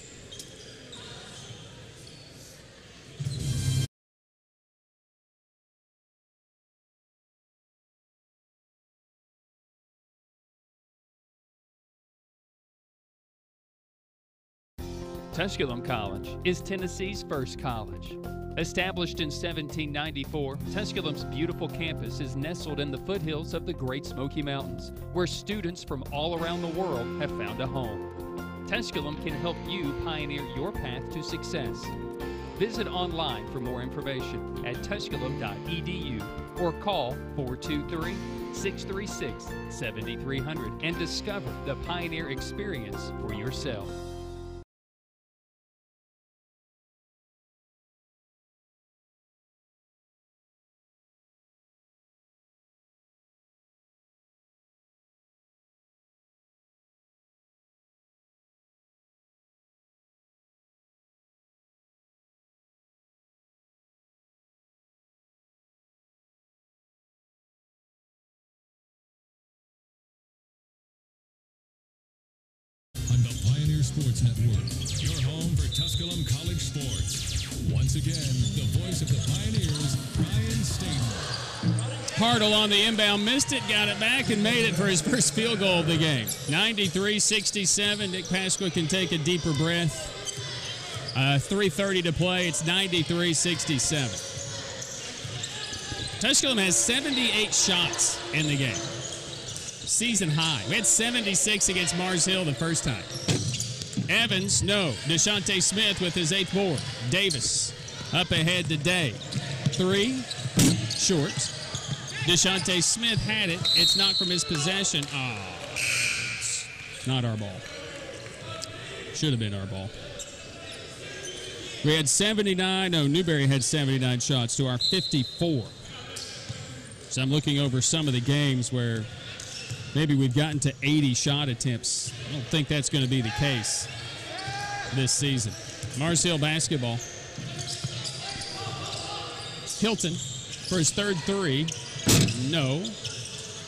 [SPEAKER 3] Tusculum College is Tennessee's first college. Established in 1794, Tusculum's beautiful campus is nestled in the foothills of the Great Smoky Mountains, where students from all around the world have found a home. Tusculum can help you pioneer your path to success. Visit online for more information at tusculum.edu or call 423-636-7300 and discover the Pioneer experience for yourself.
[SPEAKER 1] On the Pioneer Sports Network, your home for Tusculum College sports. Once again, the voice of the Pioneers, Ryan Staten.
[SPEAKER 2] Hartle on the inbound, missed it, got it back, and made it for his first field goal of the game. 93-67. Nick Pasqua can take a deeper breath. 3:30 to play. It's 93-67. Tusculum has 78 shots in the game. Season high. We had 76 against Mars Hill the first time. Evans, no. DeShante Smith with his 8th board. Davis up ahead today. 3, short. DeShante Smith had it. It's knocked from his possession. It's not our ball. Should have been our ball. We had 79. No, Newberry had 79 shots to our 54. So I'm looking over some of the games where maybe we've gotten to 80 shot attempts. I don't think that's going to be the case this season. Mars Hill basketball. Hilton for his 3rd 3. No.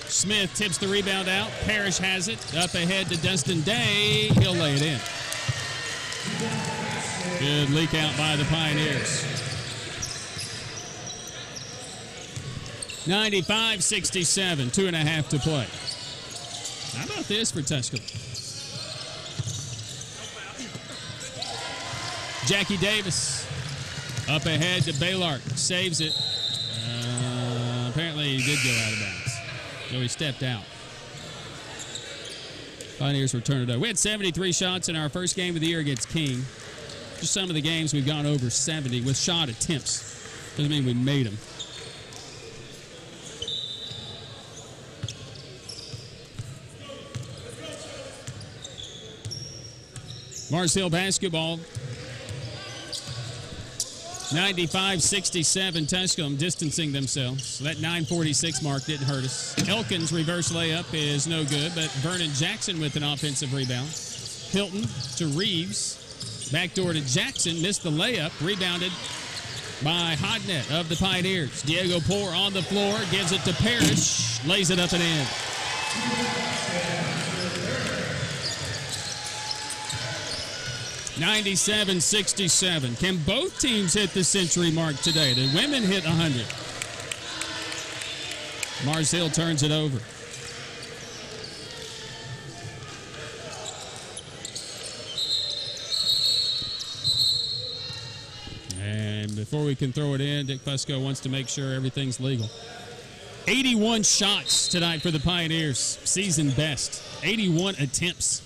[SPEAKER 2] Smith tips the rebound out. Parrish has it. Up ahead to Dustin Day. He'll lay it in. Good leak out by the Pioneers. 95-67. 2.5 to play. How about this for Tusculum? Jackie Davis up ahead to Baylart. Saves it. Apparently he did go out of bounds. So he stepped out. Pioneers return it over. We had 73 shots in our first game of the year against King. Just some of the games we've gone over 70 with shot attempts. Doesn't mean we made them. Mars Hill basketball. 95-67. Tusculum distancing themselves. So that 9:46 mark didn't hurt us. Elkins' reverse layup is no good, but Vernon Jackson with an offensive rebound. Hilton to Reeves. Backdoor to Jackson. Missed the layup. Rebounded by Hodnett of the Pioneers. Diego Poor on the floor. Gives it to Parrish. Lays it up and in. 97-67. Can both teams hit the century mark today? The women hit 100. Mars Hill turns it over. And before we can throw it in, Dick Fusco wants to make sure everything's legal. 81 shots tonight for the Pioneers. Season best. 81 attempts.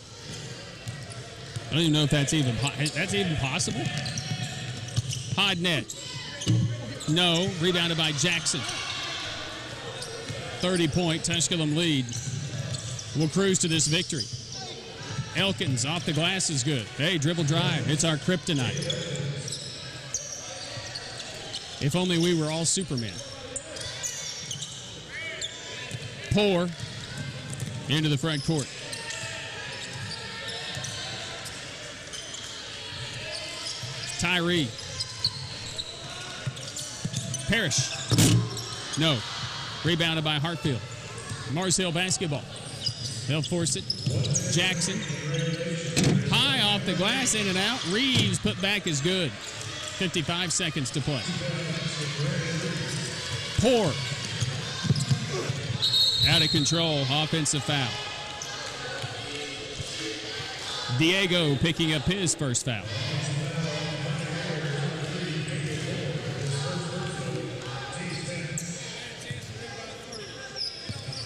[SPEAKER 2] I don't even know if that's even possible. Hodnett. No. Rebounded by Jackson. 30-point Tusculum lead. We'll cruise to this victory. Elkins off the glass is good. Hey, dribble drive. It's our kryptonite. If only we were all Superman. Poor into the front court. Tyree. Parrish. No. Rebounded by Hartfield. Mars Hill basketball. They'll force it. Jackson. High off the glass, in and out. Reeves put back is good. 55 seconds to play. Poor. Out of control. Offensive foul. Diego picking up his first foul.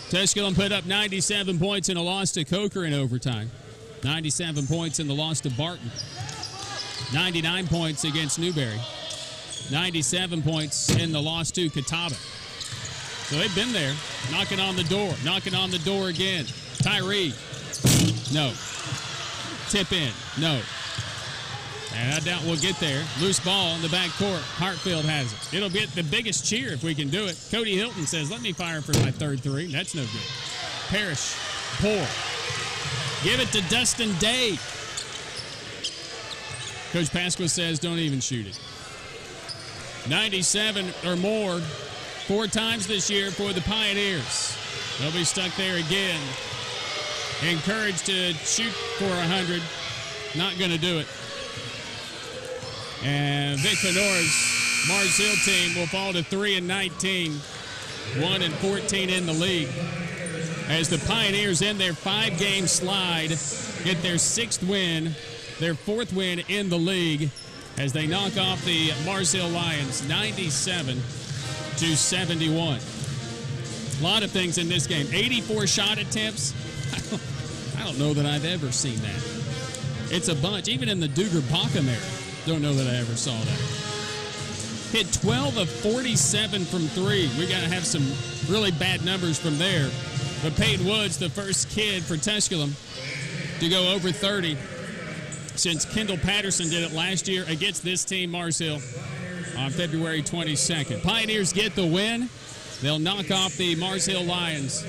[SPEAKER 2] Tusculum put up 97 points in a loss to Coker in overtime. 97 points in the loss to Barton. 99 points against Newberry. 97 points in the loss to Catawba. So they've been there, knocking on the door again. Tyree, no. Tip in, no. And I doubt we'll get there. Loose ball in the back court. Hartfield has it. It'll get the biggest cheer if we can do it. Cody Hilton says, let me fire for my third three. That's no good. Parrish, poor. Give it to Dustin Day. Coach Pasqua says, don't even shoot it. 97 or more 4 times this year for the Pioneers. They'll be stuck there again. Encouraged to shoot for 100. Not going to do it. And Vic Fenora's Mars Hill team will fall to 3-19, 1-14 in the league. As the Pioneers end their 5-game slide, get their 6th win, their 4th win in the league, as they knock off the Mars Hill Lions 97-71. A lot of things in this game. 84 shot attempts. I don't know that I've ever seen that. It's a bunch. Even in the Duger Baca era, don't know that I ever saw that. Hit 12 of 47 from 3. We got to have some really bad numbers from there. But Peyton Woods, the first kid for Tusculum to go over 30 since Kendall Patterson did it last year against this team, Mars Hill, on February 22nd. Pioneers get the win. They'll knock off the Mars Hill Lions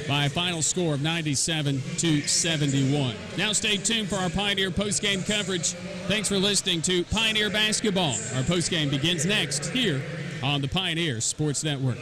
[SPEAKER 2] by a final score of 97-71. Now stay tuned for our Pioneer postgame coverage. Thanks for listening to Pioneer Basketball. Our postgame begins next here on the Pioneer Sports Network.